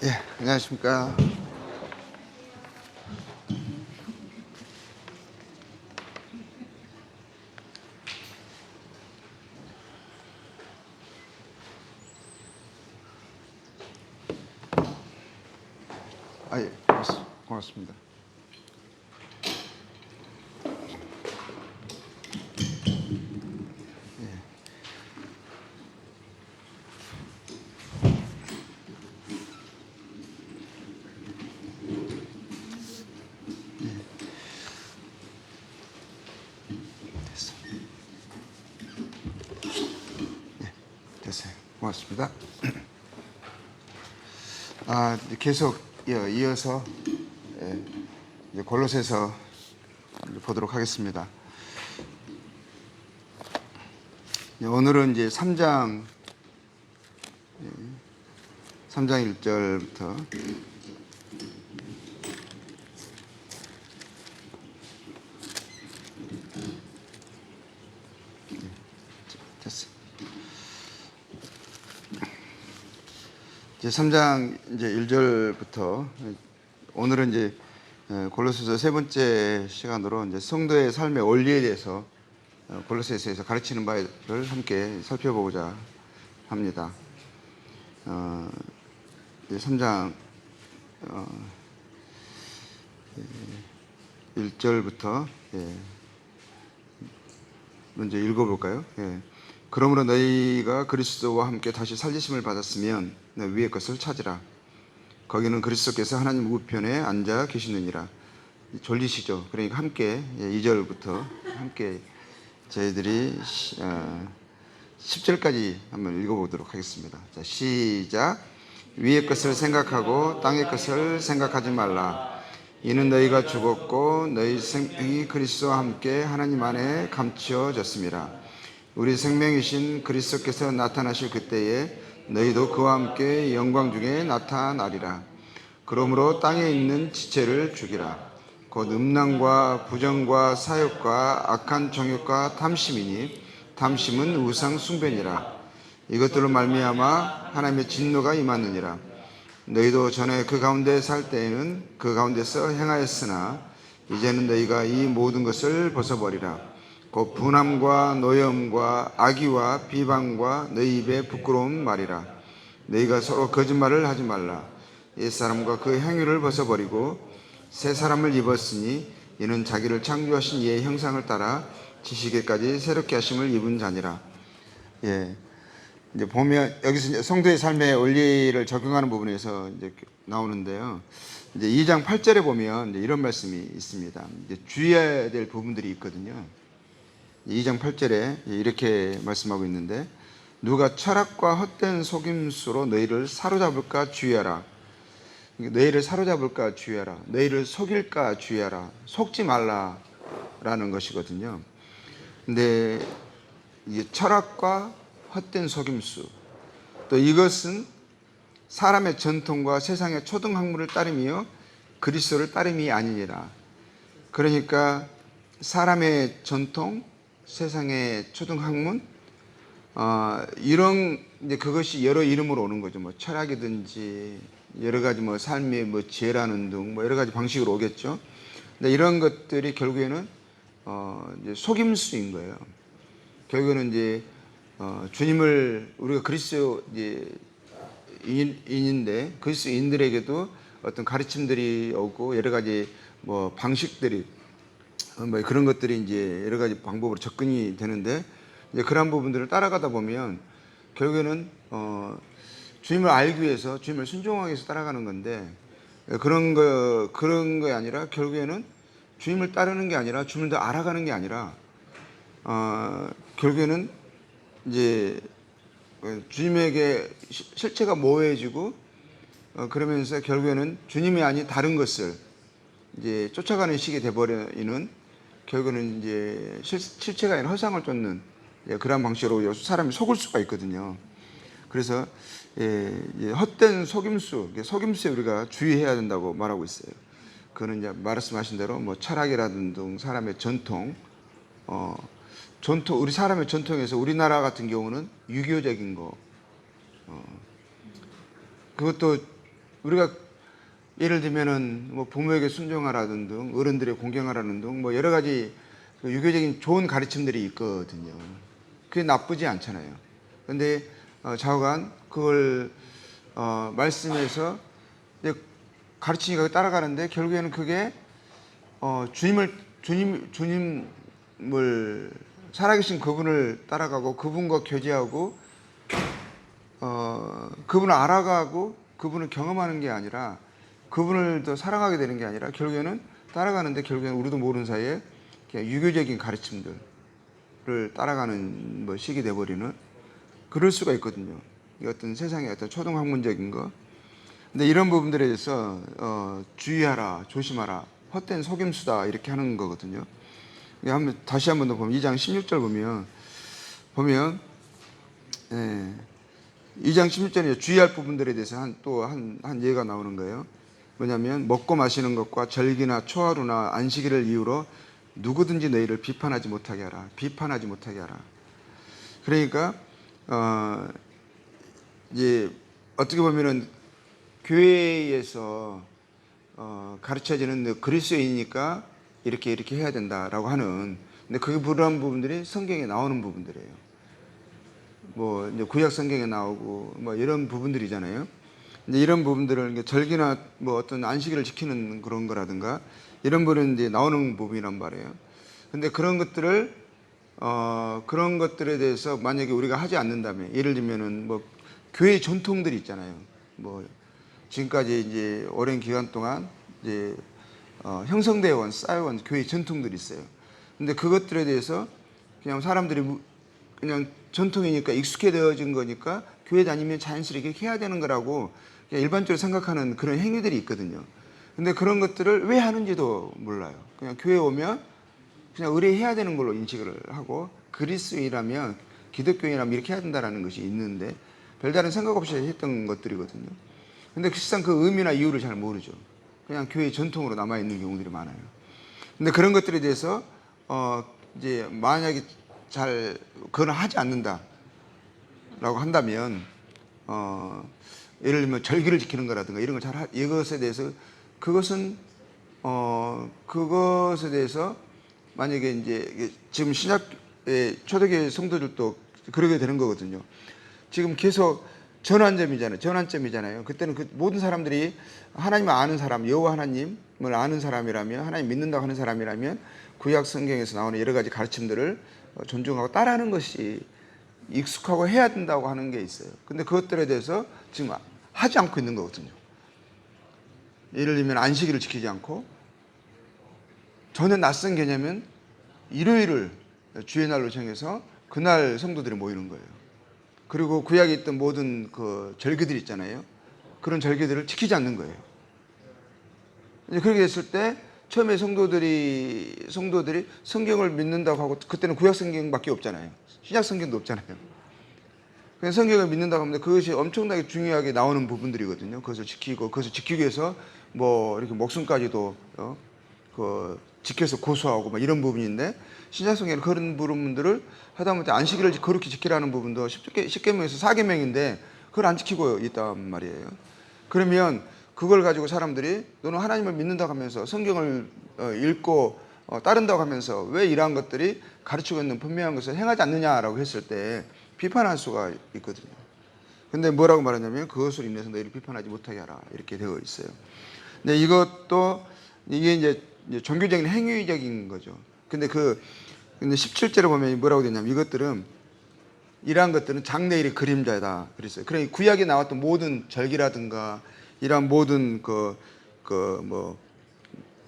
예, 안녕하십니까. 예, 고맙습니다. 됐어. 됐어요. 고맙습니다. 이제 계속 이어서 이제 골로새서 보도록 하겠습니다. 오늘은 이제 3장 1절부터 됐어. 이제 3장 이제 1절부터 오늘은 이제 골로새서 세 번째 시간으로 이제 성도의 삶의 원리에 대해서 골로새서에서 가르치는 바를 함께 살펴보고자 합니다. 3장 1절부터 먼저 읽어볼까요? 그러므로 너희가 그리스도와 함께 다시 살리심을 받았으면 위의 것을 찾으라. 거기는 그리스도께서 하나님 우편에 앉아 계시느니라. 졸리시죠? 그러니까 함께 2절부터 함께 저희들이 10절까지 한번 읽어보도록 하겠습니다. 자, 시작. 위의 것을 생각하고 땅의 것을 생각하지 말라. 이는 너희가 죽었고 너희 생명이 그리스도와 함께 하나님 안에 감추어졌습니다. 우리 생명이신 그리스도께서 나타나실 그때에 너희도 그와 함께 영광 중에 나타나리라. 그러므로 땅에 있는 지체를 죽이라. 곧 음란과 부정과 사욕과 악한 정욕과 탐심이니 탐심은 우상 숭배니라. 이것들로 말미암아 하나님의 진노가 임하느니라. 너희도 전에 그 가운데 살 때에는 그 가운데서 행하였으나 이제는 너희가 이 모든 것을 벗어버리라. 곧 분함과 노염과 악의와 비방과 너희 입에 부끄러운 말이라. 너희가 서로 거짓말을 하지 말라. 옛사람과 그 행위를 벗어버리고 새 사람을 입었으니 이는 자기를 창조하신 이의 형상을 따라 지식에까지 새롭게 하심을 입은 자니라. 이제 보면 여기서 이제 성도의 삶의 원리를 적용하는 부분에서 이제 나오는데요. 이제 2장 8절에 보면 이제 이런 말씀이 있습니다. 이제 주의해야 될 부분들이 있거든요. 2장 8절에 이렇게 말씀하고 있는데, 누가 철학과 헛된 속임수로 너희를 사로잡을까 주의하라. 너희를 사로잡을까 주의하라. 너희를 속일까 주의하라. 속지 말라라는 것이거든요. 근데 이 철학과 헛된 속임수, 또 이것은 사람의 전통과 세상의 초등학문을 따름이요 그리스도를 따름이 아니니라. 그러니까 사람의 전통, 세상의 초등학문, 이런 이제 그것이 여러 이름으로 오는 거죠. 뭐 철학이든지 여러 가지 뭐 삶의 뭐 지혜라는 등 뭐 여러 가지 방식으로 오겠죠. 근데 이런 것들이 결국에는 이제 속임수인 거예요. 결국에는 이제 주님을 우리가 그리스도인인데 그리스도인들에게도 어떤 가르침들이 오고 여러 가지 뭐 방식들이 뭐 그런 것들이 이제 여러 가지 방법으로 접근이 되는데, 이제 그런 부분들을 따라가다 보면 결국에는 주님을 알기 위해서, 주님을 순종하기 위해서 따라가는 건데, 그런 거 아니라 결국에는 주님을 따르는 게 아니라 주님을 더 알아가는 게 아니라 결국에는 이제 주님에게 실체가 모호해지고 그러면서 결국에는 주님이 아닌 다른 것을 이제 쫓아가는 식이 돼버리는, 결국에는 이제 실체가 아닌 허상을 쫓는 그런 방식으로 사람이 속을 수가 있거든요. 그래서 헛된 속임수에 우리가 주의해야 된다고 말하고 있어요. 그거는 이제 말씀하신 대로 뭐 철학이라든지 사람의 전통, 우리 사람의 전통에서 우리나라 같은 경우는 유교적인 거, 그것도 우리가 예를 들면은 뭐 부모에게 순종하라는 등 어른들의 공경하라는 등 뭐 여러 가지 그 유교적인 좋은 가르침들이 있거든요. 그게 나쁘지 않잖아요. 그런데 좌우간 그걸 말씀에서 가르치니까 따라가는데 결국에는 그게 주님을 살아계신 그분을 따라가고 그분과 교제하고 그분을 알아가고 그분을 경험하는 게 아니라 그분을 더 사랑하게 되는 게 아니라 결국에는 따라가는데 결국에는 우리도 모르는 사이에 그냥 유교적인 가르침들을 따라가는 뭐 식이 돼버리는 그럴 수가 있거든요. 어떤 세상의 어떤 초등학문적인 거. 근데 이런 부분들에 대해서 주의하라, 조심하라, 헛된 속임수다 이렇게 하는 거거든요. 다시 한 번 더 보면 2장 16절 보면 2장 16절에 주의할 부분들에 대해서 또 한 예가 나오는 거예요. 뭐냐면 먹고 마시는 것과 절기나 초하루나 안식일을 이유로 누구든지 너희를 비판하지 못하게 하라. 비판하지 못하게 하라. 그러니까 이제 어떻게 보면은 교회에서 가르쳐지는 그리스도인이니까 이렇게 해야 된다라고 하는, 근데 그런 부분들이 성경에 나오는 부분들이에요. 뭐 이제 구약 성경에 나오고 뭐 이런 부분들이잖아요. 이제 이런 부분들을 절기나 뭐 어떤 안식일을 지키는 그런 거라든가 이런 부분은 이제 나오는 부분이란 말이에요. 근데 그런 것들에 대해서 만약에 우리가 하지 않는다면, 예를 들면은 뭐 교회 전통들이 있잖아요. 뭐 지금까지 이제 오랜 기간 동안 이제 형성되어 온 쌓여온 교회 전통들이 있어요. 근데 그것들에 대해서 그냥 사람들이 그냥 전통이니까 익숙해져진 거니까 교회 다니면 자연스럽게 이렇게 해야 되는 거라고 그냥 일반적으로 생각하는 그런 행위들이 있거든요. 근데 그런 것들을 왜 하는지도 몰라요. 그냥 교회 오면 그냥 의뢰해야 되는 걸로 인식을 하고 그리스도인이라면, 기독교인이라면 이렇게 해야 된다는 것이 있는데 별다른 생각 없이 했던 것들이거든요. 근데 실상 그 의미나 이유를 잘 모르죠. 그냥 교회 전통으로 남아있는 경우들이 많아요. 근데 그런 것들에 대해서 이제 만약에 그걸 하지 않는다라고 한다면 예를 들면 절기를 지키는 거라든가 이런 걸 이것에 대해서 그것에 대해서 만약에 이제 지금 신약의 초대교회 성도들도 그러게 되는 거거든요. 지금 계속 전환점이잖아요. 그때는 그 모든 사람들이 하나님을 아는 사람, 여호와 하나님을 아는 사람이라면, 하나님 믿는다고 하는 사람이라면 구약 성경에서 나오는 여러 가지 가르침들을 존중하고 따라하는 것이 익숙하고 해야 된다고 하는 게 있어요. 근데 그것들에 대해서 지금 하지 않고 있는 거거든요. 예를 들면 안식일을 지키지 않고, 전혀 낯선 개념은 일요일을 주의 날로 정해서 그날 성도들이 모이는 거예요. 그리고 구약에 있던 모든 그 절기들 있잖아요. 그런 절기들을 지키지 않는 거예요. 이제 그렇게 됐을 때 처음에 성도들이 성경을 믿는다고 하고, 그때는 구약 성경밖에 없잖아요. 신약 성경도 없잖아요. 그냥 성경을 믿는다고 하면 그것이 엄청나게 중요하게 나오는 부분들이거든요. 그것을 지키기 위해서 뭐 이렇게 목숨까지도 지켜서 고소하고 막 이런 부분인데, 신약 성경은 그런 부분들을 하다못해 안식일을 그렇게 지키라는 부분도 10계명에서 4계명인데 그걸 안 지키고 있단 말이에요. 그러면 그걸 가지고 사람들이 너는 하나님을 믿는다고 하면서 성경을 읽고 따른다고 하면서 왜 이러한 것들이 가르치고 있는 분명한 것을 행하지 않느냐라고 했을 때 비판할 수가 있거든요. 근데 뭐라고 말하냐면 그것으로 인해서 너희를 비판하지 못하게 하라 이렇게 되어 있어요. 근데 이게 이제 종교적인 행위적인 거죠. 근데 17절에 보면 뭐라고 되냐면 이러한 것들은 장래일의 그림자다 그랬어요. 그러니까 구약에 나왔던 모든 절기라든가 이러한 모든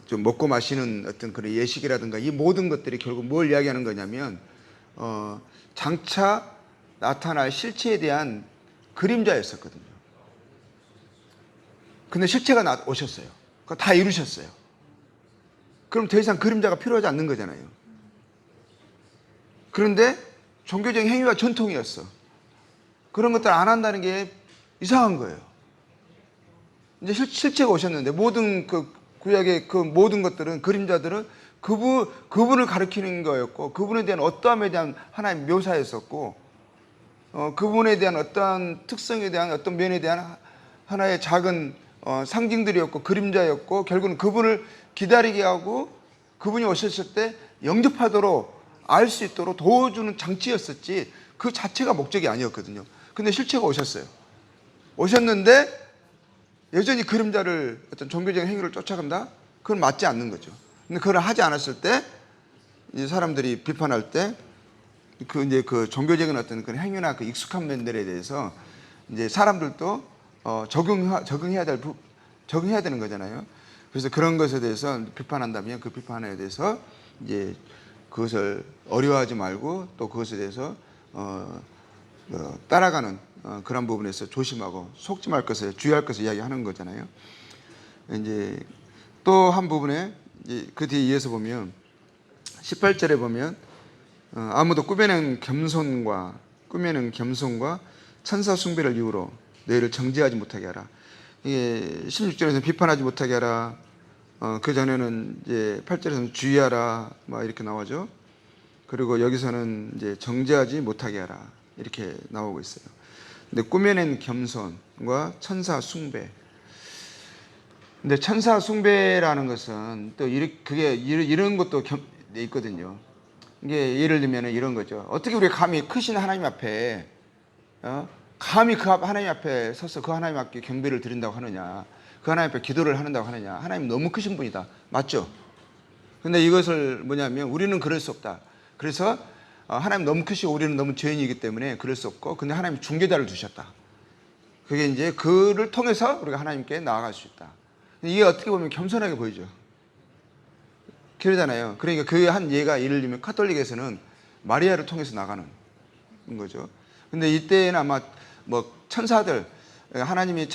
좀 먹고 마시는 어떤 그런 예식이라든가 이 모든 것들이 결국 뭘 이야기하는 거냐면 장차 나타날 실체에 대한 그림자였었거든요. 근데 실체가 오셨어요. 그거 다 이루셨어요. 그럼 더 이상 그림자가 필요하지 않는 거잖아요. 그런데 종교적인 행위와 전통이었어. 그런 것들 안 한다는 게 이상한 거예요. 이제 실체가 오셨는데 모든 그 구약의 그 모든 것들은 그림자들은 그분을 가리키는 거였고, 그분에 대한 어떠함에 대한 하나의 묘사였었고, 그분에 대한 어떠한 특성에 대한 어떤 면에 대한 하나의 작은 상징들이었고 그림자였고 결국은 그분을 기다리게 하고 그분이 오셨을 때 영접하도록 알 수 있도록 도와주는 장치였었지 그 자체가 목적이 아니었거든요. 근데 실체가 오셨어요. 오셨는데 여전히 그림자를 어떤 종교적인 행위를 쫓아간다? 그건 맞지 않는 거죠. 근데 그걸 하지 않았을 때 이제 사람들이 비판할 때 이제 그 종교적인 어떤 그 행위나 그 익숙한 면들에 대해서 이제 사람들도 적응해야 되는 거잖아요. 그래서 그런 것에 대해서 비판한다면 그 비판에 대해서 이제 그것을 어려워하지 말고 또 그것에 대해서 따라가는 그런 부분에서 조심하고 속지 말 것을 주의할 것을 이야기하는 거잖아요. 이제 또 한 부분에 이제 그 뒤에 이어서 보면 18절에 보면 아무도 꾸며낸 겸손과 천사 숭배를 이유로 너희를 정죄하지 못하게 하라. 이게 16절에서는 비판하지 못하게 하라. 그 전에는 이제 8절에서는 주의하라 막 이렇게 나오죠. 그리고 여기서는 이제 정죄하지 못하게 하라 이렇게 나오고 있어요. 근데 꾸며낸 겸손과 천사 숭배. 근데 천사 숭배라는 것은 또 그게 이런 것도 있거든요. 이게 예를 들면 이런 거죠. 어떻게 우리가 감히 크신 하나님 앞에 감히 그 하나님 앞에 서서 그 하나님 앞에 경배를 드린다고 하느냐, 그 하나님 앞에 기도를 한다고 하느냐. 하나님 너무 크신 분이다. 맞죠? 근데 이것을 뭐냐면 우리는 그럴 수 없다. 그래서 하나님 너무 크시고 우리는 너무 죄인이기 때문에 그럴 수 없고, 근데 하나님 중개자를 두셨다. 그게 이제 그를 통해서 우리가 하나님께 나아갈 수 있다. 이게 어떻게 보면 겸손하게 보이죠. 그러잖아요. 그러니까 그 한 예가 예를 들면 카톨릭에서는 마리아를 통해서 나가는 거죠. 근데 이때는 아마 뭐 천사들의 하나님의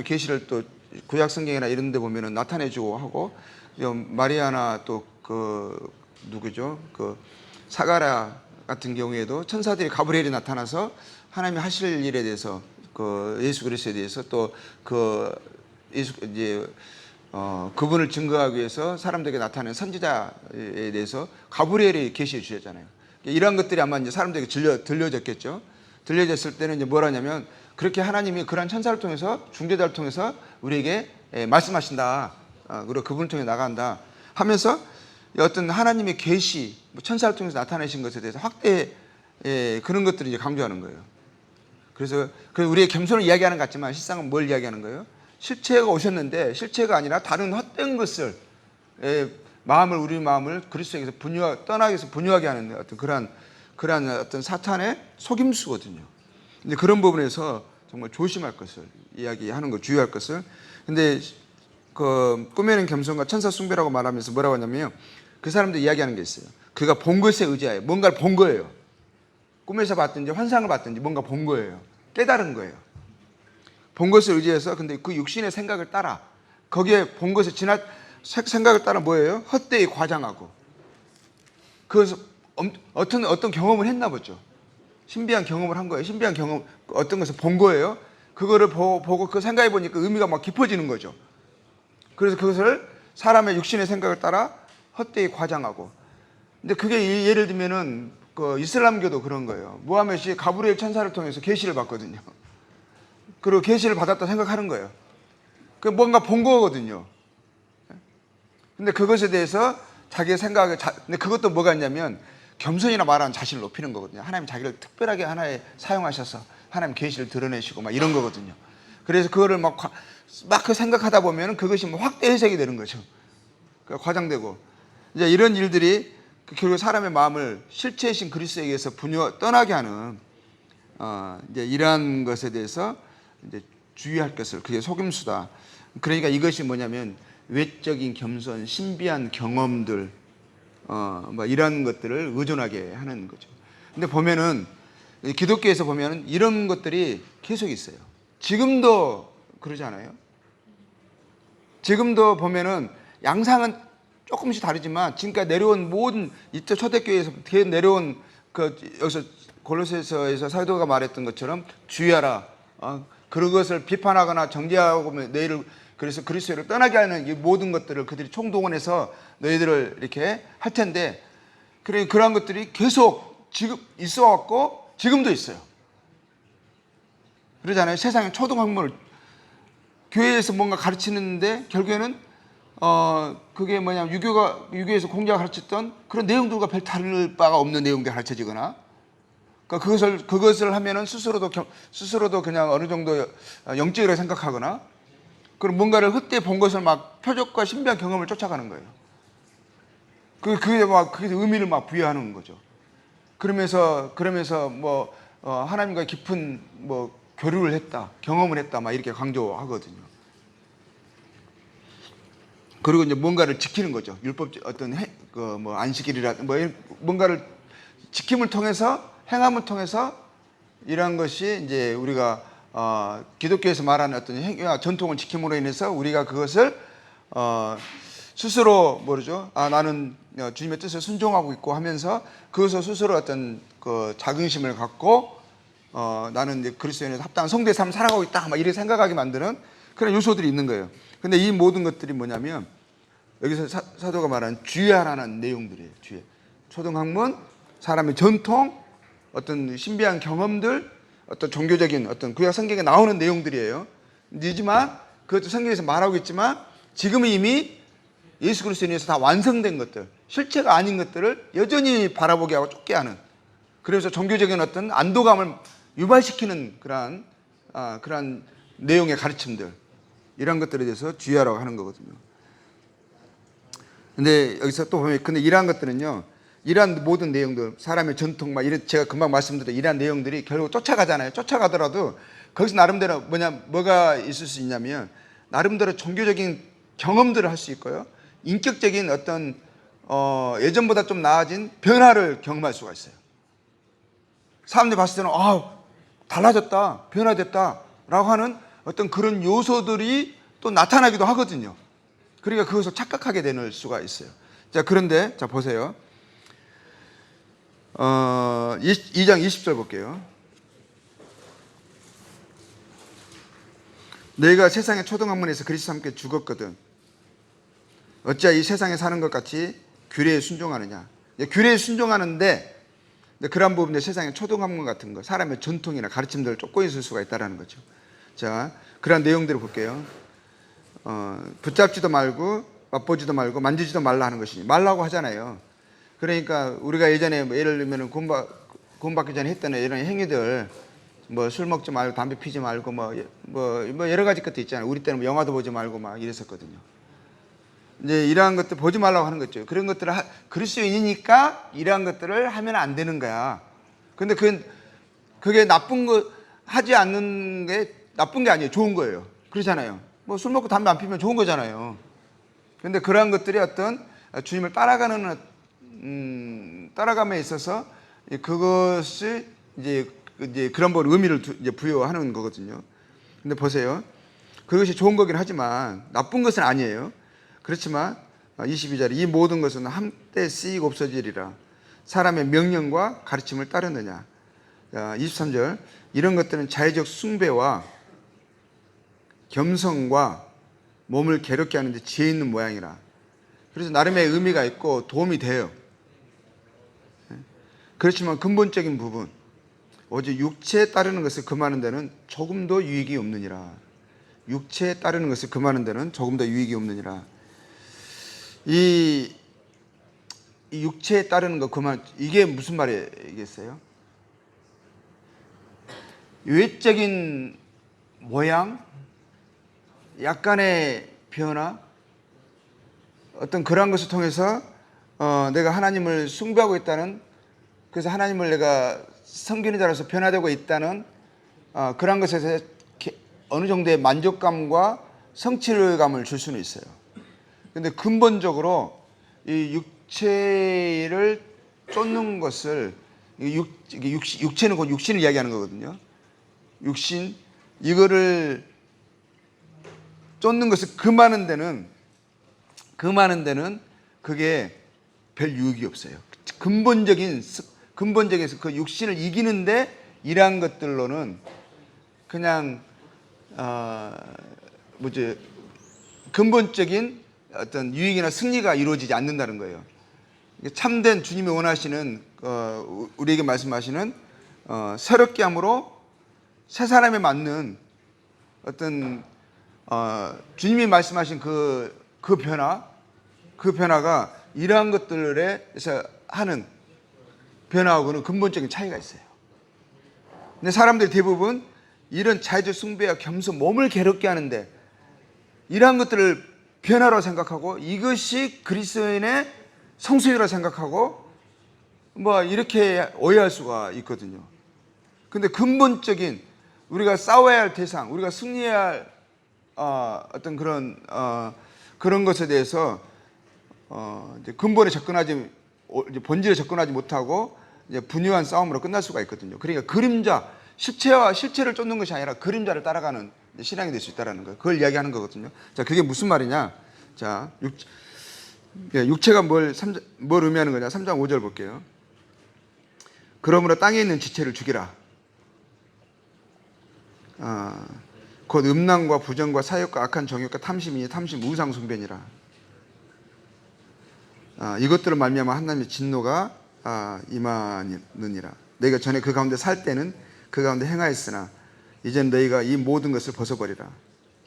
계시를 또 구약 성경이나 이런 데 보면은 나타내주고 하고, 마리아나 또 그 누구죠? 그 사가랴 같은 경우에도 천사들이 가브리엘이 나타나서 하나님이 하실 일에 대해서 그 예수 그리스도에 대해서 또 그 예수 이제 그분을 증거하기 위해서 사람들에게 나타낸 선지자에 대해서 가브리엘이 계시해 주셨잖아요. 이러한 것들이 아마 이제 사람들에게 들려졌겠죠. 들려졌을 때는 이제 뭐라냐면 그렇게 하나님이 그러한 천사를 통해서 중재자를 통해서 우리에게 말씀하신다. 그리고 그분을 통해 나간다 하면서 어떤 하나님의 계시, 천사를 통해서 나타내신 것에 대해서 확대 그런 것들을 이제 강조하는 거예요. 그래서 우리의 겸손을 이야기하는 것 같지만 실상은 뭘 이야기하는 거예요? 실체가 오셨는데 실체가 아니라 다른 헛된 것을 우리 마음을 그리스도에게서 떠나게 해서 분유하게 하는 어떤 그러한 어떤 사탄의 속임수거든요. 근데 그런 부분에서 정말 조심할 것을 이야기하는 거, 주의할 것을. 근데 그 꾸며낸 겸손과 천사 숭배라고 말하면서 뭐라고 하냐면요, 그 사람들 이야기하는 게 있어요. 그가 본 것에 의지하여 뭔가를 본 거예요. 꿈에서 봤든지 환상을 봤든지 뭔가 본 거예요. 깨달은 거예요. 본 것을 의지해서, 근데 그 육신의 생각을 따라, 거기에 본 것을 생각을 따라 뭐예요? 헛되이 과장하고, 그래서 어떤 경험을 했나 보죠. 신비한 경험을 한 거예요. 신비한 경험, 어떤 것을 본 거예요. 그거를 보고 그 생각해 보니까 의미가 막 깊어지는 거죠. 그래서 그것을 사람의 육신의 생각을 따라 헛되이 과장하고. 근데 그게 예를 들면은 그 이슬람교도 그런 거예요. 무하메드이 가브리엘 천사를 통해서 계시를 받거든요. 그리고 계시를 받았다 생각하는 거예요. 그 뭔가 본 거거든요. 근데 그것에 대해서 자기의 생각을 근데 그것도 뭐가 있냐면 겸손이나 말하는 자신을 높이는 거거든요. 하나님 자기를 특별하게 하나에 사용하셔서 하나님 계시를 드러내시고 막 이런 거거든요. 그래서 그거를 막 그 생각하다 보면 그것이 뭐 확대 해석이 되는 거죠. 그러니까 과장되고, 이제 이런 일들이 결국 사람의 마음을 실체이신 그리스도에게서 떠나게 하는 이제 이러한 것에 대해서 이제 주의할 것을, 그게 속임수다. 그러니까 이것이 뭐냐면 외적인 겸손, 신비한 경험들, 뭐 이런 것들을 의존하게 하는 거죠. 근데 보면은 기독교에서 보면은 이런 것들이 계속 있어요. 지금도 그러지 않아요? 지금도 보면은 양상은 조금씩 다르지만 지금까지 내려온 모든 이때 초대교회에서 내려온 여기서 골로새서에서 사도가 말했던 것처럼 주의하라. 그런 것을 비판하거나 정죄하고 너희를 그래서 그리스도를 떠나게 하는 이 모든 것들을 그들이 총동원해서 너희들을 이렇게 할 텐데, 그러한 것들이 계속 지금 있어왔고 지금도 있어요. 그러잖아요. 세상에 초등학문을 교회에서 뭔가 가르치는데 결국에는 그게 뭐냐면 유교에서 공자가 가르쳤던 그런 내용들과 별 다를 바가 없는 내용들이 가르쳐지거나, 그러니까 그것을 하면은 스스로도 그냥 어느 정도 영적이라고 생각하거나, 그런 뭔가를 헛되이 본 것을 막 표적과 신비한 경험을 쫓아가는 거예요. 그게 의미를 막 부여하는 거죠. 그러면서 뭐 하나님과 깊은 뭐 교류를 했다, 경험을 했다, 막 이렇게 강조하거든요. 그리고 이제 뭔가를 지키는 거죠. 율법 어떤 뭐 안식일이라 뭔가를 지킴을 통해서, 행함을 통해서 이러한 것이 이제 우리가 기독교에서 말하는 어떤 행위와 전통을 지킴으로 인해서 우리가 그것을 스스로 모르죠. 나는 주님의 뜻을 순종하고 있고 하면서 그것을 스스로 어떤 그 자긍심을 갖고 나는 이제 그리스도인에 합당한 성도의 삶을 살아가고 있다, 막 이렇게 생각하게 만드는 그런 요소들이 있는 거예요. 근데 이 모든 것들이 뭐냐면 여기서 사도가 말하는 주의하라는 내용들이에요. 주의. 초등학문, 사람의 전통, 어떤 신비한 경험들, 어떤 종교적인 어떤 구약 성경에 나오는 내용들이에요. 이지만 그것도 성경에서 말하고 있지만 지금은 이미 예수 그리스도에 의해서 다 완성된 것들, 실체가 아닌 것들을 여전히 바라보게 하고 쫓게 하는, 그래서 종교적인 어떤 안도감을 유발시키는 그러한 내용의 가르침들, 이런 것들에 대해서 주의하라고 하는 거거든요. 근데 여기서 또 보면, 근데 이러한 것들은요, 이러한 모든 내용들, 사람의 전통, 제가 금방 말씀드린 이러한 내용들이 결국 쫓아가잖아요. 쫓아가더라도 거기서 나름대로 뭐가 있을 수 있냐면, 나름대로 종교적인 경험들을 할 수 있고요, 인격적인 어떤 예전보다 좀 나아진 변화를 경험할 수가 있어요. 사람들이 봤을 때는 달라졌다, 변화됐다 라고 하는 어떤 그런 요소들이 또 나타나기도 하거든요. 그러니까 그것을 착각하게 되는 수가 있어요. 자, 그런데 자 보세요. 2장 20절 볼게요. 너희가 세상의 초등학문에서 그리스도와 함께 죽었거든. 어찌하여 이 세상에 사는 것 같이 규례에 순종하느냐. 규례에 순종하는데 그러한 부분에 세상의 초등학문 같은 거, 사람의 전통이나 가르침들을 쫓고 있을 수가 있다는 거죠. 자, 그러한 내용들을 볼게요. 붙잡지도 말고 맛보지도 말고 만지지도 말라 하는 것이니, 말라고 하잖아요. 그러니까 우리가 예전에 예를 들면 구원받기 전에 했던 이런 행위들, 뭐 술 먹지 말고 담배 피지 말고 뭐 여러 가지 것도 있잖아요. 우리 때는 영화도 보지 말고 막 이랬었거든요. 이제 이러한 것들 보지 말라고 하는 거죠. 그런 것들을 그리스도인이니까 이러한 것들을 하면 안 되는 거야. 근데 그게 나쁜 거 하지 않는 게 나쁜 게 아니에요. 좋은 거예요. 그렇잖아요. 뭐 술 먹고 담배 안 피면 좋은 거잖아요. 근데 그러한 것들이 어떤 주님을 따라감에 있어서 그것이 이제 그런 의미를 이제 부여하는 거거든요. 근데 보세요. 그것이 좋은 거긴 하지만 나쁜 것은 아니에요. 그렇지만 22절에 이 모든 것은 한때 쓰이고 없어지리라. 사람의 명령과 가르침을 따르느냐. 23절 이런 것들은 자의적 숭배와 겸손과 몸을 괴롭게 하는데 지혜 있는 모양이라. 그래서 나름의 의미가 있고 도움이 돼요. 그렇지만 근본적인 부분, 오직 육체에 따르는 것을 금하는 데는 조금도 유익이 없느니라. 육체에 따르는 것을 금하는 데는 조금도 유익이 없느니라. 이 육체에 따르는 거 그만, 이게 무슨 말이겠어요? 외적인 모양, 약간의 변화, 어떤 그런 것을 통해서 내가 하나님을 숭배하고 있다는, 그래서 하나님을 내가 섬기는 자로서 변화되고 있다는 그런 것에서 어느 정도의 만족감과 성취감을 줄 수는 있어요. 근데 근본적으로 이 육체를 쫓는 것을, 육체는 곧 육신을 이야기하는 거거든요. 육신, 이거를 쫓는 것을 금하는 데는 그게 별 유익이 없어요. 근본적인 그 육신을 이기는데 이러한 것들로는 그냥 근본적인 어떤 유익이나 승리가 이루어지지 않는다는 거예요. 참된 주님이 원하시는 우리에게 말씀하시는 새롭게 함으로 새 사람에 맞는 어떤 주님이 말씀하신 그 변화가 이러한 것들에서 하는 변화하고는 근본적인 차이가 있어요. 근데 사람들 대부분 이런 자유적 숭배와 겸손, 몸을 괴롭게 하는데 이러한 것들을 변화로 생각하고 이것이 그리스도인의 성수이라 생각하고 뭐 이렇게 오해할 수가 있거든요. 근데 근본적인 우리가 싸워야 할 대상, 우리가 승리해야 할 어떤 그런 것에 대해서 이제 근본에 접근하지, 이제 본질에 접근하지 못하고 이제 분유한 싸움으로 끝날 수가 있거든요. 그러니까 그림자, 실체와 실체를 쫓는 것이 아니라 그림자를 따라가는 신앙이 될 수 있다는 거예요. 그걸 이야기하는 거거든요. 자, 그게 무슨 말이냐? 자, 육체가 뭘 의미하는 거냐? 3장 5절 볼게요. 그러므로 땅에 있는 지체를 죽이라. 곧 음란과 부정과 사욕과 악한 정욕과 탐심이니 탐심 우상 숭배니라. 이것들을 말미암아 하나님의 진노가 임하느니라. 너희가 전에 그 가운데 살 때는 그 가운데 행하였으나 이제는 너희가 이 모든 것을 벗어버리라.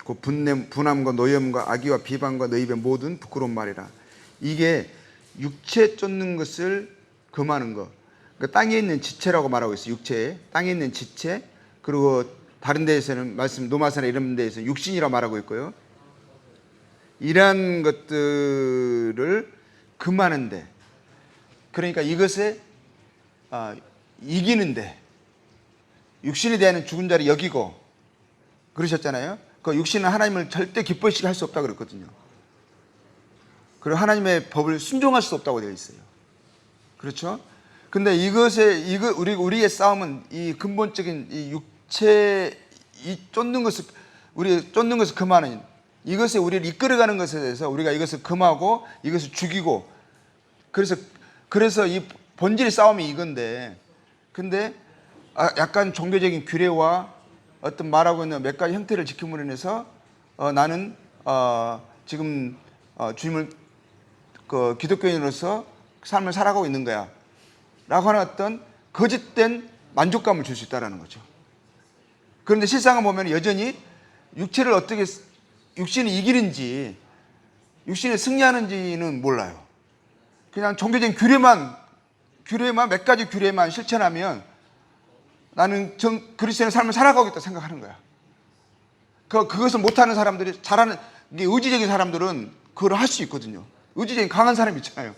곧 분함과 노염과 악의와 비방과 너희 입의 모든 부끄러운 말이라. 이게 육체 쫓는 것을 금하는 거. 그러니까 땅에 있는 지체라고 말하고 있어요. 육체에 땅에 있는 지체, 그리고 다른 데에서는 노마사나 이런 데에서 육신이라 말하고 있고요. 이러한 것들을 금하는데, 그러니까 이것에 이기는데 육신에 대한 죽은 자를 여기고 그러셨잖아요. 그 육신은 하나님을 절대 기뻐시게 할 수 없다고 그랬거든요. 그리고 하나님의 법을 순종할 수 없다고 되어 있어요. 그렇죠? 근데 우리의 싸움은 이 근본적인 이 육체, 쫓는 것을 금하는, 이것에 우리를 이끌어가는 것에 대해서 우리가 이것을 금하고 이것을 죽이고, 그래서 이 본질의 싸움이 이건데, 근데 약간 종교적인 규례와 어떤 말하고 있는 몇 가지 형태를 지킴으로 인해서 나는 지금 주님을 기독교인으로서 삶을 살아가고 있는 거야 라고 하는 어떤 거짓된 만족감을 줄 수 있다는 거죠. 그런데 실상을 보면 여전히 육신이 이기는지 육신이 승리하는지는 몰라요. 그냥 종교적인 규례만 몇 가지 규례만 실천하면 나는 그리스도인의 삶을 살아가겠다 생각하는 거야. 그것을 못하는 사람들이, 잘하는, 의지적인 사람들은 그걸 할 수 있거든요. 의지적인 강한 사람 있잖아요.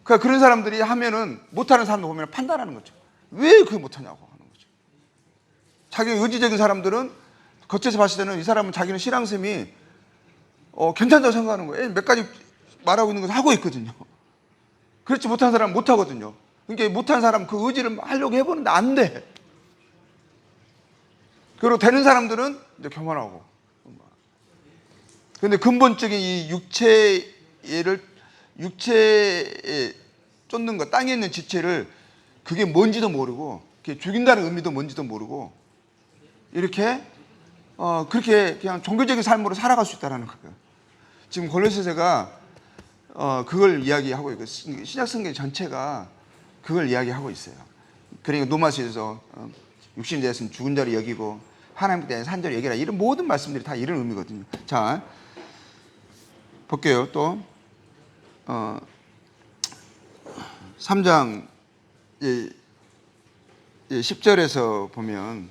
그러니까 그런 사람들이 하면은 못하는 사람들 보면 판단하는 거죠. 왜 그걸 못하냐고 하는 거죠. 자기 의지적인 사람들은 겉에서 봤을 때는 이 사람은 자기는 신앙심이 괜찮다고 생각하는 거예요. 몇 가지 말하고 있는 것을 하고 있거든요. 그렇지 못한 사람은 못하거든요. 그러니까 못한 사람은 그 의지를 하려고 해보는데 안 돼. 그리고 되는 사람들은 이제 교만하고. 그런데 근본적인 이 육체에 쫓는 것, 땅에 있는 지체를 그게 뭔지도 모르고, 그게 죽인다는 의미도 뭔지도 모르고, 이렇게 그렇게 그냥 종교적인 삶으로 살아갈 수 있다는 거예요. 지금 골로새서가 그걸 이야기하고 있고, 신약 성경 전체가 그걸 이야기하고 있어요. 그러니까 노마서에서 육신에 대해서는 죽은 자를 여기고 하나님께 대한 산 자를 여기라, 이런 모든 말씀들이 다 이런 의미거든요. 자, 볼게요. 또 3장 10절에서 보면,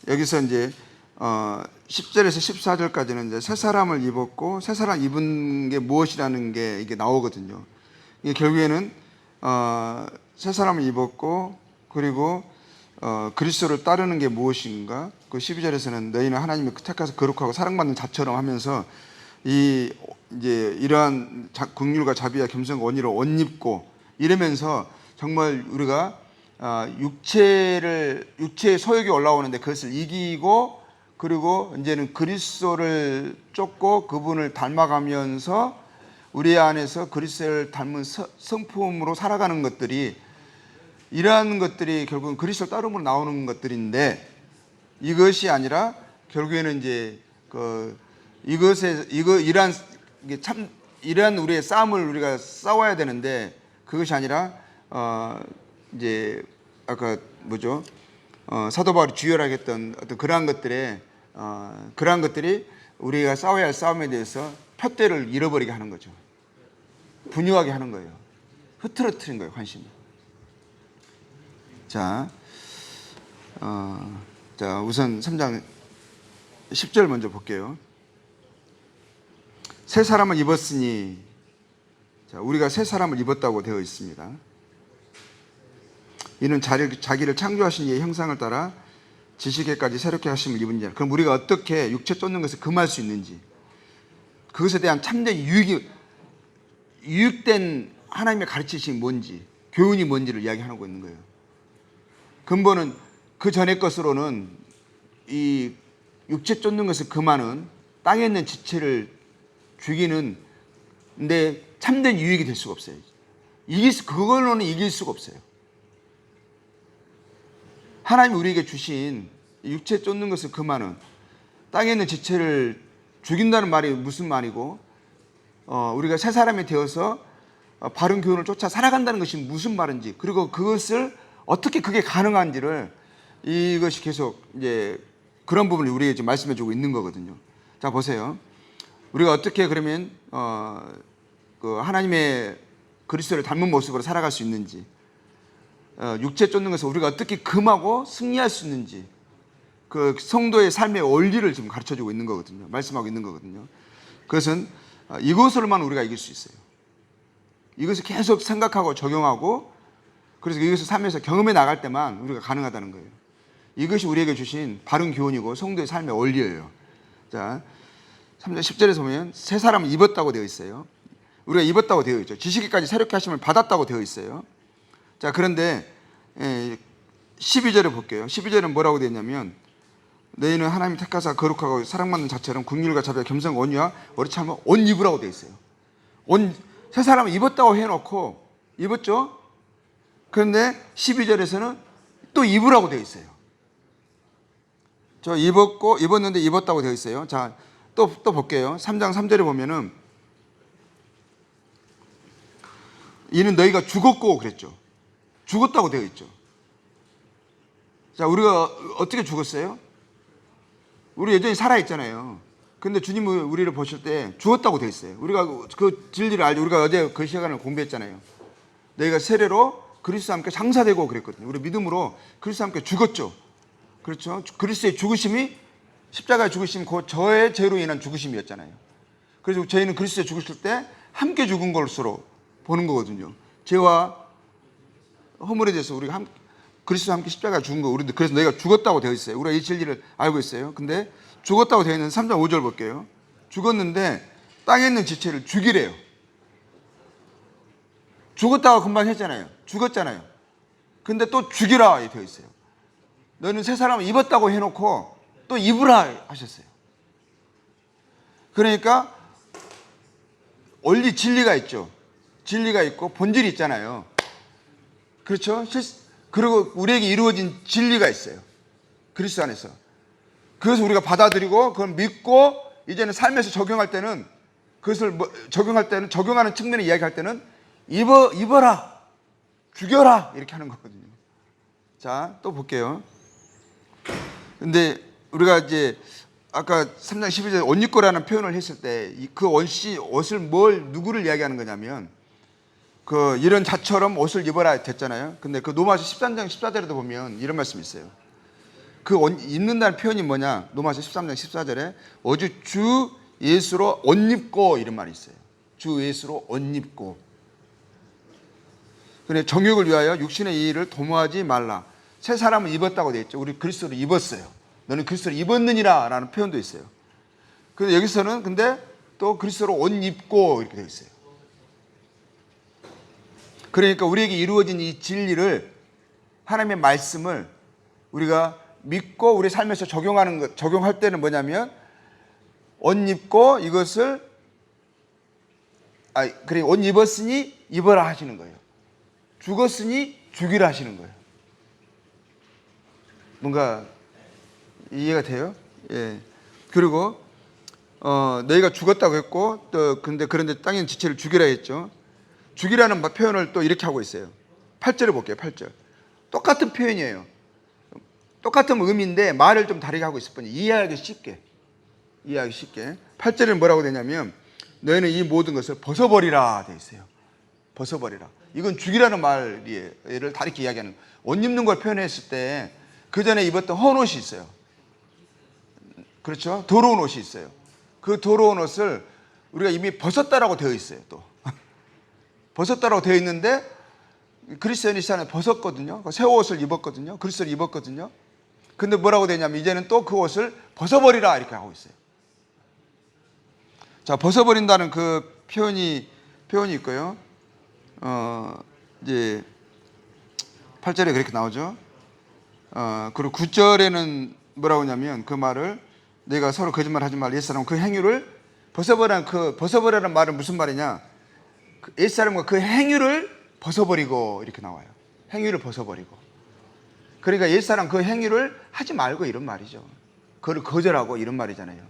여기서 이제 10절에서 14절까지는 이제 새 사람을 입었고, 새 사람 입은 게 무엇이라는 게 이게 나오거든요. 이게 결국에는 새 사람을 입었고, 그리고 그리스도를 따르는 게 무엇인가? 그 12절에서는 너희는 하나님의 택하서 거룩하고 사랑받는 자처럼 하면서 이제 이러한 긍휼과 자비와 겸손과 원의로 옷 입고 이러면서 정말 우리가 육체의 소욕이 올라오는데 그것을 이기고, 그리고 이제는 그리스도를 쫓고 그분을 닮아가면서 우리 안에서 그리스도를 닮은 성품으로 살아가는 것들이, 이러한 것들이 결국은 그리스도 따름으로 나오는 것들인데, 이것이 아니라 결국에는 이제 이러한 우리의 싸움을 우리가 싸워야 되는데, 그것이 아니라 이제 아까 사도 바울이 주열하게 했던 어떤 그러한 것들에 그러한 것들이 우리가 싸워야 할 싸움에 대해서 푯대를 잃어버리게 하는 거죠. 분유하게 하는 거예요. 흐트러뜨린 거예요, 관심을. 자, 우선 3장 10절 먼저 볼게요. 새 사람을 입었으니, 자, 우리가 새 사람을 입었다고 되어 있습니다. 이는 자기를 창조하신 이의 형상을 따라 지식에까지 새롭게 하심을 입은 자. 그럼 우리가 어떻게 육체 쫓는 것을 금할 수 있는지, 그것에 대한 참된 유익된 하나님의 가르치심이 뭔지, 교훈이 뭔지를 이야기하고 있는 거예요. 근본은 그 전의 것으로는 이 육체 쫓는 것을 금하는, 땅에 있는 지체를 죽이는 데 참된 유익이 될 수가 없어요. 그걸로는 이길 수가 없어요. 하나님이 우리에게 주신 육체 쫓는 것을 금하는, 땅에 있는 지체를 죽인다는 말이 무슨 말이고, 우리가 새 사람이 되어서 바른 교훈을 쫓아 살아간다는 것이 무슨 말인지, 그리고 그것을 어떻게 그게 가능한지를 이것이 계속 이제 그런 부분을 우리에게 지금 말씀해 주고 있는 거거든요. 자, 보세요. 우리가 어떻게 그러면 그 하나님의 그리스도를 닮은 모습으로 살아갈 수 있는지, 육체 쫓는 것을 우리가 어떻게 금하고 승리할 수 있는지, 그 성도의 삶의 원리를 지금 가르쳐주고 있는 거거든요. 말씀하고 있는 거거든요. 그것은 이것으로만 우리가 이길 수 있어요. 이것을 계속 생각하고 적용하고, 그래서 이것을 삶에서 경험해 나갈 때만 우리가 가능하다는 거예요. 이것이 우리에게 주신 바른 교훈이고 성도의 삶의 원리예요. 자, 3절 10절에서 보면 새 사람을 입었다고 되어 있어요. 우리가 입었다고 되어 있죠. 지식에까지 새롭게 하심을 받았다고 되어 있어요. 자, 그런데 12절을 볼게요. 12절은 뭐라고 되어 있냐면, 너희는 하나님 택하사 거룩하고 사랑받는 자처럼 긍휼과 자비와 겸손 온유와 어리참을 옷 입으라고 되어 있어요. 새 사람을 입었다고 해놓고, 입었죠? 그런데 12절에서는 또 입으라고 되어 있어요. 저 입었는데 입었다고 되어 있어요. 자, 또 볼게요. 3장 3절에 보면은, 이는 너희가 죽었고 그랬죠. 죽었다고 되어 있죠. 자, 우리가 어떻게 죽었어요? 우리 여전히 살아있잖아요. 근데 주님은 우리를 보실 때 죽었다고 되어 있어요. 우리가 그 진리를 알죠. 우리가 어제 그 시간을 공부했잖아요. 너희가 세례로 그리스도와 함께 장사되고 그랬거든요. 우리 믿음으로 그리스도와 함께 죽었죠. 그렇죠. 그리스도의 죽으심이, 십자가의 죽으심이 곧 저의 죄로 인한 죽으심이었잖아요. 그래서 저희는 그리스도에 죽으실 때 함께 죽은 것으로 보는 거거든요. 죄와 허물에 대해서 우리가 그리스도와 함께 십자가에 죽은 거, 우리도 그래서 너희가 죽었다고 되어 있어요. 우리가 이 진리를 알고 있어요. 근데 죽었다고 되어 있는 3장 5절 볼게요. 죽었는데 땅에 있는 지체를 죽이래요. 죽었다고 금방 했잖아요. 죽었잖아요. 근데 또 죽이라 되어 있어요. 너는 새 사람을 입었다고 해놓고 또 입으라 하셨어요. 그러니까 원리 진리가 있죠. 진리가 있고 본질이 있잖아요. 그렇죠? 그리고 우리에게 이루어진 진리가 있어요. 그리스도 안에서. 그것을 우리가 받아들이고 그걸 믿고 이제는 삶에서 적용할 때는, 그것을 적용하는 측면에 이야기할 때는 입어라, 죽여라 이렇게 하는 거거든요. 자, 또 볼게요. 근데 우리가 이제 아까 3장 12절에 옷 입고라는 표현을 했을 때 그 옷을 누구를 이야기하는 거냐면, 그 이런 자처럼 옷을 입어라 됐잖아요. 근데 그 로마서 13장 14절에도 보면 이런 말씀이 있어요. 그 옷 입는다는 표현이 뭐냐? 로마서 13장 14절에 오직 주 예수로 옷 입고 이런 말이 있어요. 주 예수로 옷 입고. 그래, 정욕을 위하여 육신의 일을 도모하지 말라. 새 사람을 입었다고 되어 있죠. 우리 그리스도를 입었어요. 너는 그리스도를 입었느니라 라는 표현도 있어요. 그런데 여기서는 근데 또 그리스도로 옷 입고 이렇게 되어 있어요. 그러니까 우리에게 이루어진 이 진리를, 하나님의 말씀을 우리가 믿고 우리 삶에서 적용할 때는 뭐냐면, 옷 입고 이것을, 그래, 옷 입었으니 입어라 하시는 거예요. 죽었으니 죽이라 하시는 거예요. 뭔가 이해가 돼요? 예. 그리고 너희가 죽었다고 했고, 또 그런데 땅에 있는 지체를 죽이라 했죠. 죽이라는 표현을 또 이렇게 하고 있어요. 8절을 볼게요. 8절. 똑같은 표현이에요. 똑같은 의미인데 말을 좀 다르게 하고 있을 뿐이에요. 이해하기 쉽게. 8절에 뭐라고 되냐면 너희는 이 모든 것을 벗어버리라 돼 있어요. 벗어버리라. 이건 죽이라는 말이에요. 얘를 다르게 이야기하는 거예요. 옷 입는 걸 표현했을 때 그 전에 입었던 헌 옷이 있어요. 그렇죠? 더러운 옷이 있어요. 그 더러운 옷을 우리가 이미 벗었다라고 되어 있어요. 또 벗었다라고 되어 있는데 그리스도인이 시간에 벗었거든요. 새 옷을 입었거든요. 그리스도를 입었거든요. 근데 뭐라고 되냐면 이제는 또 그 옷을 벗어버리라 이렇게 하고 있어요. 자, 벗어버린다는 그 표현이 있고요. 이제 8절에 그렇게 나오죠. 그리고 9절에는 뭐라고 하냐면 그 말을 내가 서로 거짓말하지 말라. 옛사람 그 행위를 벗어버리라는 말은 무슨 말이냐? 옛사람과 그 행위를 벗어버리고 이렇게 나와요. 행위를 벗어버리고. 그러니까 옛사람 그 행위를 하지 말고 이런 말이죠. 그걸 거절하고 이런 말이잖아요.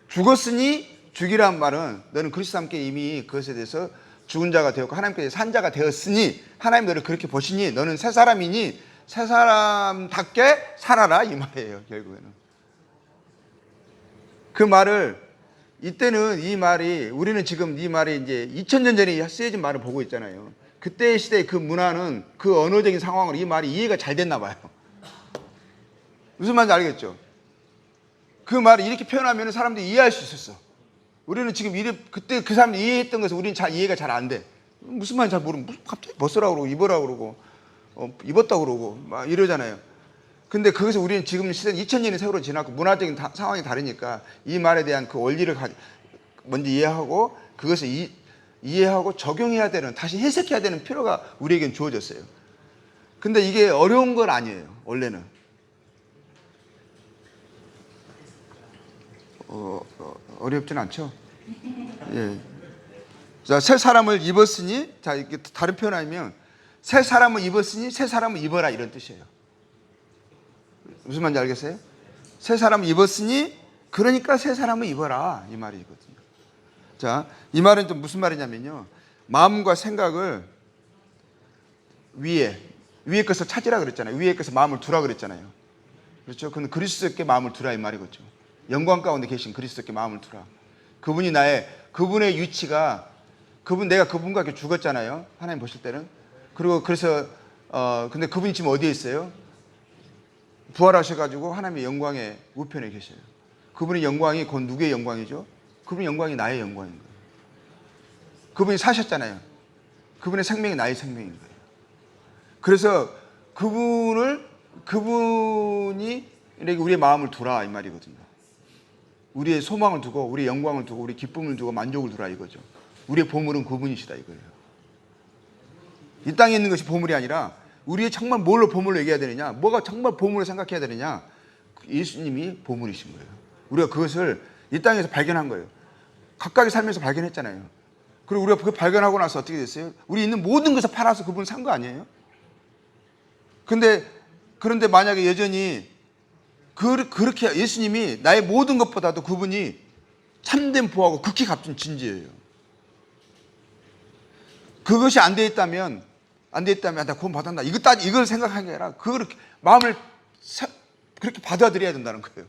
죽었으니 죽이란 말은 너는 그리스도와 함께 이미 그것에 대해서 죽은 자가 되었고 하나님께서 산 자가 되었으니 하나님 너를 그렇게 보시니 너는 새 사람이니 새 사람답게 살아라 이 말이에요. 결국에는 그 말을 이때는 이 말이 우리는 지금 이 말이 이제 2000년 전에 쓰여진 말을 보고 있잖아요. 그때 시대의 그 문화는 그 언어적인 상황으로 이 말이 이해가 잘 됐나 봐요. 무슨 말인지 알겠죠? 그 말을 이렇게 표현하면 사람들이 이해할 수 있었어. 우리는 지금 그때 그 사람들이 이해했던 것을 우리는 이해가 잘 안 돼. 무슨 말인지 잘 모르면 갑자기 벗으라고 그러고 입으라고 그러고 입었다고 그러고 막 이러잖아요. 근데 거기서 우리는 지금 시대는 2000년의 세월이 지났고 문화적인 상황이 다르니까 이 말에 대한 그 원리를 먼저 이해하고 그것을 이해하고 적용해야 되는, 다시 해석해야 되는 필요가 우리에겐 주어졌어요. 근데 이게 어려운 건 아니에요. 원래는 어렵진 않죠. 예. 자, 새 사람을 입었으니, 자, 이게 다른 표현하면 새 사람을 입었으니 새 사람을 입어라 이런 뜻이에요. 무슨 말인지 알겠어요? 새 사람을 입었으니 그러니까 새 사람을 입어라 이 말이거든요. 자, 이 말은 좀 무슨 말이냐면요. 마음과 생각을 위에 것을 찾으라 그랬잖아요. 위에 것을 마음을 두라 그랬잖아요. 그렇죠? 그는 그리스도께 마음을 두라 이 말이거든요. 영광 가운데 계신 그리스도께 마음을 두라. 그분의 위치가 내가 그분과 함께 죽었잖아요. 하나님 보실 때는. 그리고 그래서 근데 그분이 지금 어디에 있어요? 부활하셔가지고 하나님의 영광의 우편에 계셔요. 그분의 영광이 곧 누구의 영광이죠? 그분의 영광이 나의 영광인 거예요. 그분이 사셨잖아요. 그분의 생명이 나의 생명인 거예요. 그래서 그분이 우리의 마음을 두라 이 말이거든요. 우리의 소망을 두고 우리의 영광을 두고 우리의 기쁨을 두고 만족을 두라 이거죠. 우리의 보물은 그분이시다 이거예요. 이 땅에 있는 것이 보물이 아니라 우리의 정말 뭘로 보물로 얘기해야 되느냐, 뭐가 정말 보물로 생각해야 되느냐, 예수님이 보물이신 거예요. 우리가 그것을 이 땅에서 발견한 거예요. 각각의 삶에서 발견했잖아요. 그리고 우리가 그 발견하고 나서 어떻게 됐어요? 우리 있는 모든 것을 팔아서 그분을 산 거 아니에요? 그런데 만약에 여전히 그렇게 예수님이 나의 모든 것보다도 그분이 참된 부하고 극히 값진 진지예요. 그것이 안 돼 있다면 나 구원 받았나 이걸 생각하는 게 아니라 그걸 마음을 그렇게 받아들여야 된다는 거예요.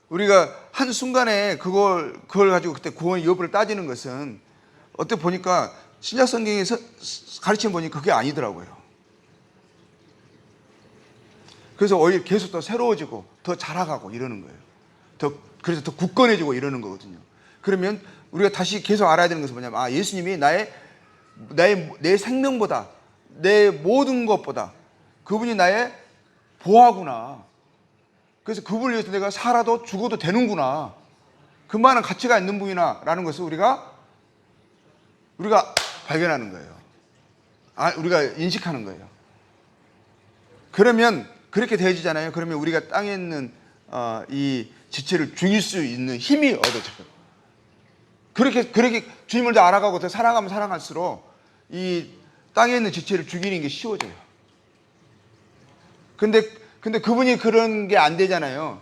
우리가 한 순간에 그걸 가지고 그때 구원의 여부를 따지는 것은 어떻게 보니까 신약 성경에서 가르치는 보니까 그게 아니더라고요. 그래서 오히려 계속 더 새로워지고 더 자라가고 이러는 거예요. 그래서 더 굳건해지고 이러는 거거든요. 그러면 우리가 다시 계속 알아야 되는 것은 뭐냐면 예수님이 내 생명보다 내 모든 것보다 그분이 나의 보화구나. 그래서 그분을 위해서 내가 살아도 죽어도 되는구나. 그만한 가치가 있는 분이나 라는 것을 우리가 발견하는 거예요. 우리가 인식하는 거예요. 그러면 그렇게 되어지잖아요. 그러면 우리가 땅에 있는 이 지체를 죽일 수 있는 힘이 얻어져요. 그렇게 주님을 더 알아가고 더 사랑하면 사랑할수록 이 땅에 있는 지체를 죽이는 게 쉬워져요. 근데 그분이 그런 게 안 되잖아요.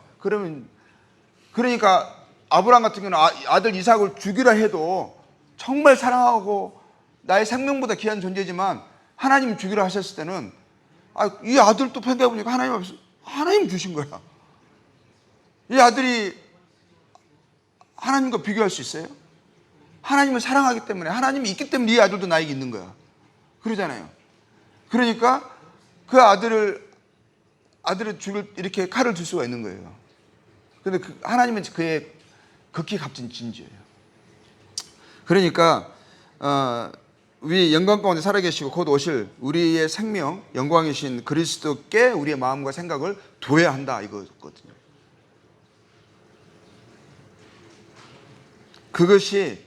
그러니까 아브라함 같은 경우는 아들 이삭을 죽이라 해도 정말 사랑하고 나의 생명보다 귀한 존재지만 하나님 죽이라 하셨을 때는 이 아들 또 생각해보니까 하나님 앞에서 하나님 주신 거야. 이 아들이 하나님과 비교할 수 있어요? 하나님을 사랑하기 때문에, 하나님이 있기 때문에 이 아들도 나에게 있는 거야. 그러잖아요. 그러니까 그 아들을 이렇게 칼을 줄 수가 있는 거예요. 근데 하나님은 그의 극히 값진 진주예요. 그러니까 우리 영광 가운데 살아계시고 곧 오실 우리의 생명, 영광이신 그리스도께 우리의 마음과 생각을 둬야 한다, 이거거든요. 그것이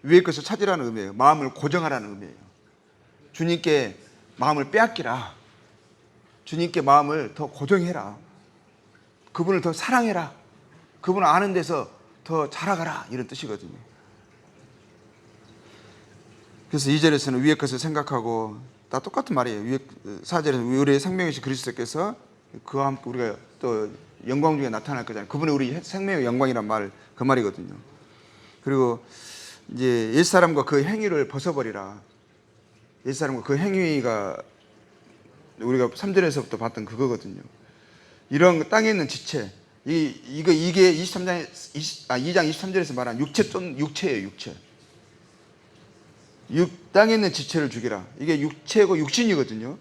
위의 것을 찾으라는 의미예요. 마음을 고정하라는 의미예요. 주님께 마음을 빼앗기라. 주님께 마음을 더 고정해라. 그분을 더 사랑해라. 그분을 아는 데서 더 자라가라, 이런 뜻이거든요. 그래서 2절에서는 위의 것을 생각하고, 다 똑같은 말이에요. 4절에서는 우리의 생명이신 그리스도께서 그와 함께 우리가 또 영광 중에 나타날 거잖아요. 그분이 우리 생명의 영광이란 말, 그 말이거든요. 그리고 이제 옛사람과 그 행위를 벗어버리라. 옛사람과 그 행위가 우리가 3절에서부터 봤던 그거거든요. 이런 땅에 있는 지체, 이게 2장 23절에서 말한 육체예요, 육체. 땅에 있는 지체를 죽이라. 이게 육체고 육신이거든요.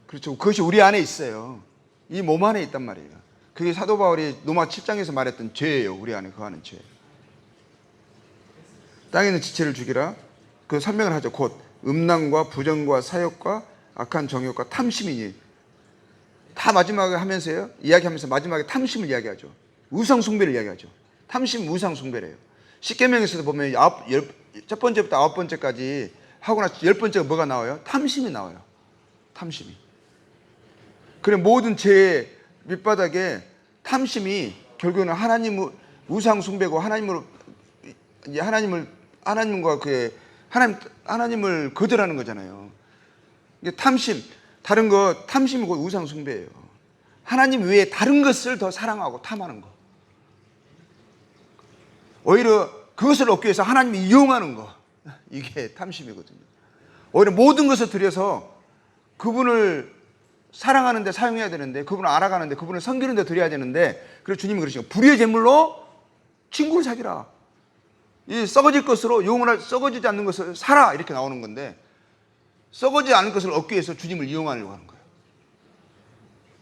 그렇죠. 그것이 우리 안에 있어요. 이 몸 안에 있단 말이에요. 그게 사도 바울이 로마 7장에서 말했던 죄예요. 우리 안에 거하는 죄. 땅에 있는 지체를 죽이라. 그 설명을 하죠. 곧 음란과 부정과 사욕과 악한 정욕과 탐심이니. 다 마지막에 하면서요, 이야기하면서 마지막에 탐심을 이야기하죠. 우상 숭배를 이야기하죠. 탐심 우상 숭배래요. 십계명에서도 보면 첫 번째부터 9번째까지 하고 나서 10번째가 뭐가 나와요? 탐심이 나와요. 탐심이. 그래, 모든 죄의 밑바닥에 탐심이 결국에는 하나님을 우상 숭배고 하나님과 하나님을 거절하는 거잖아요. 이게 탐심, 다른 거, 탐심이 곧 우상 숭배예요. 하나님 외에 다른 것을 더 사랑하고 탐하는 거. 오히려 그것을 얻기 위해서 하나님이 이용하는 거, 이게 탐심이거든요. 오히려 모든 것을 들여서 그분을 사랑하는 데 사용해야 되는데, 그분을 알아가는데, 그분을 섬기는 데 드려야 되는데, 그래서 주님이 그러시죠. 불의의 제물로 친구를 사귀라. 이 썩어질 것으로, 영원할 썩어지지 않는 것을 사라, 이렇게 나오는 건데, 썩어지지 않는 것을 얻기 위해서 주님을 이용하려고 하는 거예요.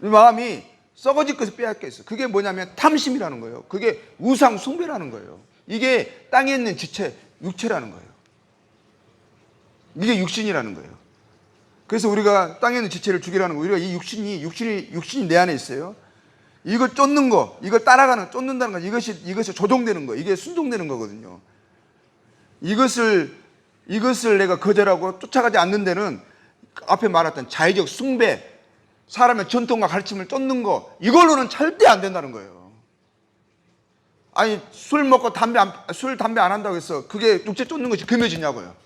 이 마음이 썩어질 것을 빼앗겨 있어요. 그게 뭐냐면 탐심이라는 거예요. 그게 우상 숭배라는 거예요. 이게 땅에 있는 지체, 육체라는 거예요. 이게 육신이라는 거예요. 그래서 우리가 땅에 있는 지체를 죽이라는 거예요. 우리가 이 육신이 내 안에 있어요. 이걸 쫓는 거, 이걸 쫓는다는 거, 이것이 조종되는 거, 이게 순종되는 거거든요. 이것을 내가 거절하고 쫓아가지 않는 데는 앞에 말했던 자의적 숭배, 사람의 전통과 가르침을 쫓는 거, 이걸로는 절대 안 된다는 거예요. 아니, 술 먹고 담배 안 한다고 해서 그게 육체 쫓는 것이 금해지냐고요.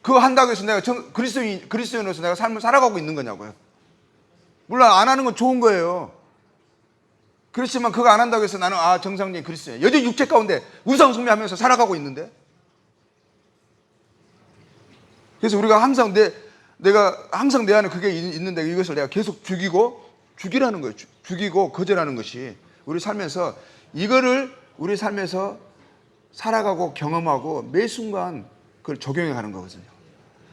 그거 한다고 해서 내가 그리스도인으로서 내가 삶을 살아가고 있는 거냐고요. 물론 안 하는 건 좋은 거예요. 그렇지만 그거 안 한다고 해서 나는 정상적인 그리스도인, 여전히 육체 가운데 우상 숭배하면서 살아가고 있는데. 그래서 우리가 항상 내 안에 그게 있는데 이것을 내가 계속 죽이라는 거예요. 죽이고 거절하는 것이 우리 삶에서, 이거를 우리 삶에서 살아가고 경험하고 매 순간 그걸 적용해 가는 거거든요.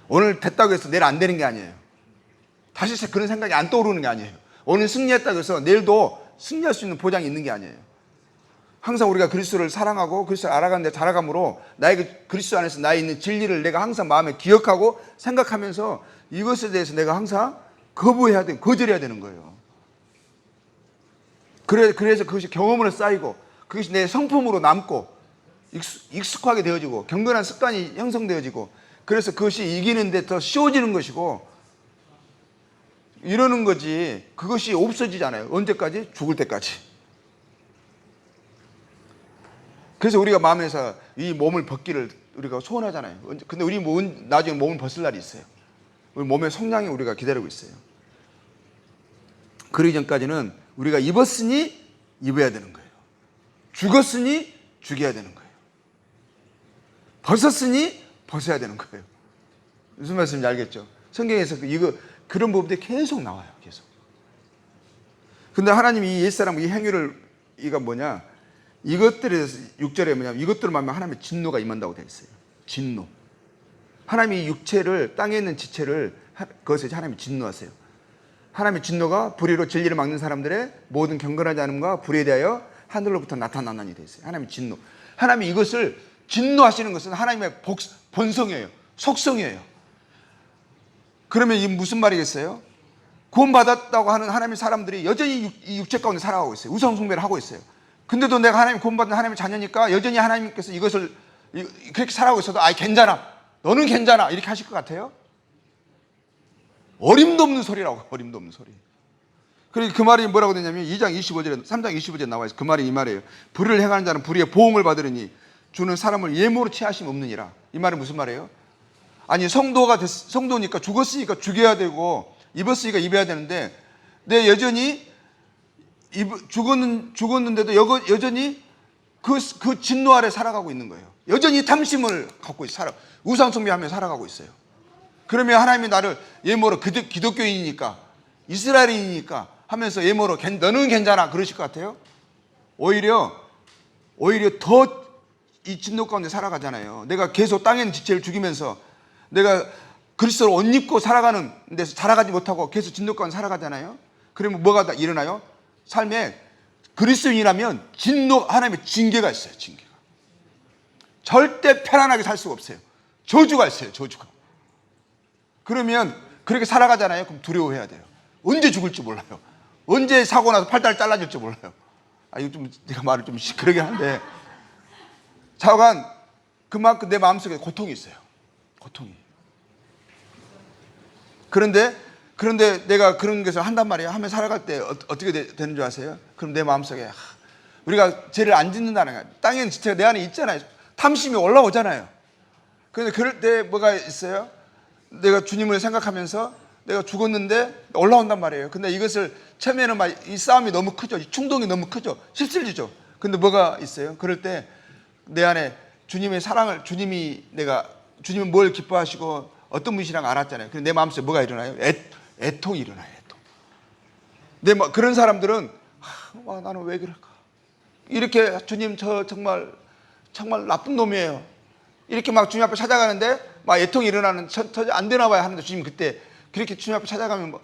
오늘 됐다고 해서 내일 안 되는 게 아니에요. 다시 그런 생각이 안 떠오르는 게 아니에요. 오늘 승리했다고 해서 내일도 승리할 수 있는 보장이 있는 게 아니에요. 항상 우리가 그리스도를 사랑하고 그리스도를 알아가는 데 자라감으로 나에게 그리스도 안에서 나에 있는 진리를 내가 항상 마음에 기억하고 생각하면서 이것에 대해서 내가 항상 거절해야 되는 거예요. 그래서 그것이 경험으로 쌓이고 그것이 내 성품으로 남고 익숙하게 되어지고 경건한 습관이 형성되어지고, 그래서 그것이 이기는데 더 쉬워지는 것이고 이러는 거지, 그것이 없어지잖아요. 언제까지? 죽을 때까지. 그래서 우리가 마음에서 이 몸을 벗기를 우리가 소원하잖아요. 근데 우리 나중에 몸을 벗을 날이 있어요. 우리 몸의 성량이 우리가 기다리고 있어요. 그러기 전까지는 우리가 입었으니 입어야 되는 거예요. 죽었으니 죽여야 되는 거예요. 벗었으니 벗어야 되는 거예요. 무슨 말씀인지 알겠죠? 성경에서 그런 부분들이 계속 나와요. 계속. 근데 하나님이 이 옛사람 이 행위를 이가 뭐냐? 이것들에 6절에 뭐냐면 이것들을 말하면 하나님의 진노가 임한다고 되어 있어요. 진노. 하나님이 육체를 땅에 있는 지체를 그것에 하나님이 진노하세요. 하나님의 진노가 불의로 진리를 막는 사람들의 모든 경건하지 않음과 불의에 대하여 하늘로부터 나타나나니 되어 있어요. 하나님의 진노. 하나님이 이것을 진노하시는 것은 하나님의 본성이에요. 속성이에요. 그러면 이 무슨 말이겠어요? 구원받았다고 하는 하나님의 사람들이 여전히 이 육체 가운데 살아가고 있어요. 우상 숭배를 하고 있어요. 근데도 내가 하나님 구원받은 하나님의 자녀니까 여전히 하나님께서 이것을 그렇게 살아가고 있어도 아이 괜찮아. 너는 괜찮아. 이렇게 하실 것 같아요? 어림도 없는 소리라고. 어림도 없는 소리. 그리고 그 말이 뭐라고 되냐면 3장 25절에 나와 있어요. 그 말이 이 말이에요. 불의를 행하는 자는 불의의 보응을 받으려니 주는 사람을 예모로 취하심 없느니라. 이 말은 무슨 말이에요? 아니 성도니까 죽었으니까 죽여야 되고 입었으니까 입어야 되는데 내 여전히 죽었는데도 여전히 그 진노 아래 살아가고 있는 거예요. 여전히 탐심을 갖고 우상 숭배하며 살아가고 있어요. 그러면 하나님이 나를 예모로 기독교인이니까 이스라엘인이니까 하면서 예모로 너는 괜찮아 그러실 것 같아요? 오히려 더 이 진노 가운데 살아가잖아요. 내가 계속 땅에 있는 지체를 죽이면서 내가 그리스도를 옷 입고 살아가는 데서 살아가지 못하고 계속 진노 가운데 살아가잖아요. 그러면 뭐가 일어나요? 삶에 그리스도인이라면 하나님의 징계가 있어요. 징계가. 절대 편안하게 살 수가 없어요. 저주가 있어요. 저주가. 그러면 그렇게 살아가잖아요. 그럼 두려워해야 돼요. 언제 죽을지 몰라요. 언제 사고 나서 팔다리 잘라질지 몰라요. 이거 좀 내가 말을 좀 그러긴 한데 자관 그만큼 내 마음속에 고통이 있어요. 고통이. 그런데 내가 그런 것을 한단 말이에요. 하면 살아갈 때 어떻게 되는 줄 아세요? 그럼 내 마음속에 우리가 죄를 안 짓는다는 거예요. 땅에는 지체가 내 안에 있잖아요. 탐심이 올라오잖아요. 그런데 그럴 때 뭐가 있어요? 내가 주님을 생각하면서 내가 죽었는데 올라온단 말이에요. 근데 이것을 처음에는 이 싸움이 너무 크죠. 이 충동이 너무 크죠. 휩쓸리죠. 근데 뭐가 있어요? 그럴 때 내 안에 주님의 사랑을 주님은 뭘 기뻐하시고 어떤 분이시라고 알았잖아요. 근데 내 마음속에 뭐가 일어나요? 애통이 일어나요. 애통. 그런 사람들은 나는 왜 그럴까? 이렇게 주님 저 정말 나쁜 놈이에요. 이렇게 막 주님 앞에 찾아가는데 막 애통이 일어나는 안 되나 봐야 하는데 주님 그때 그렇게 주님 앞에 찾아가면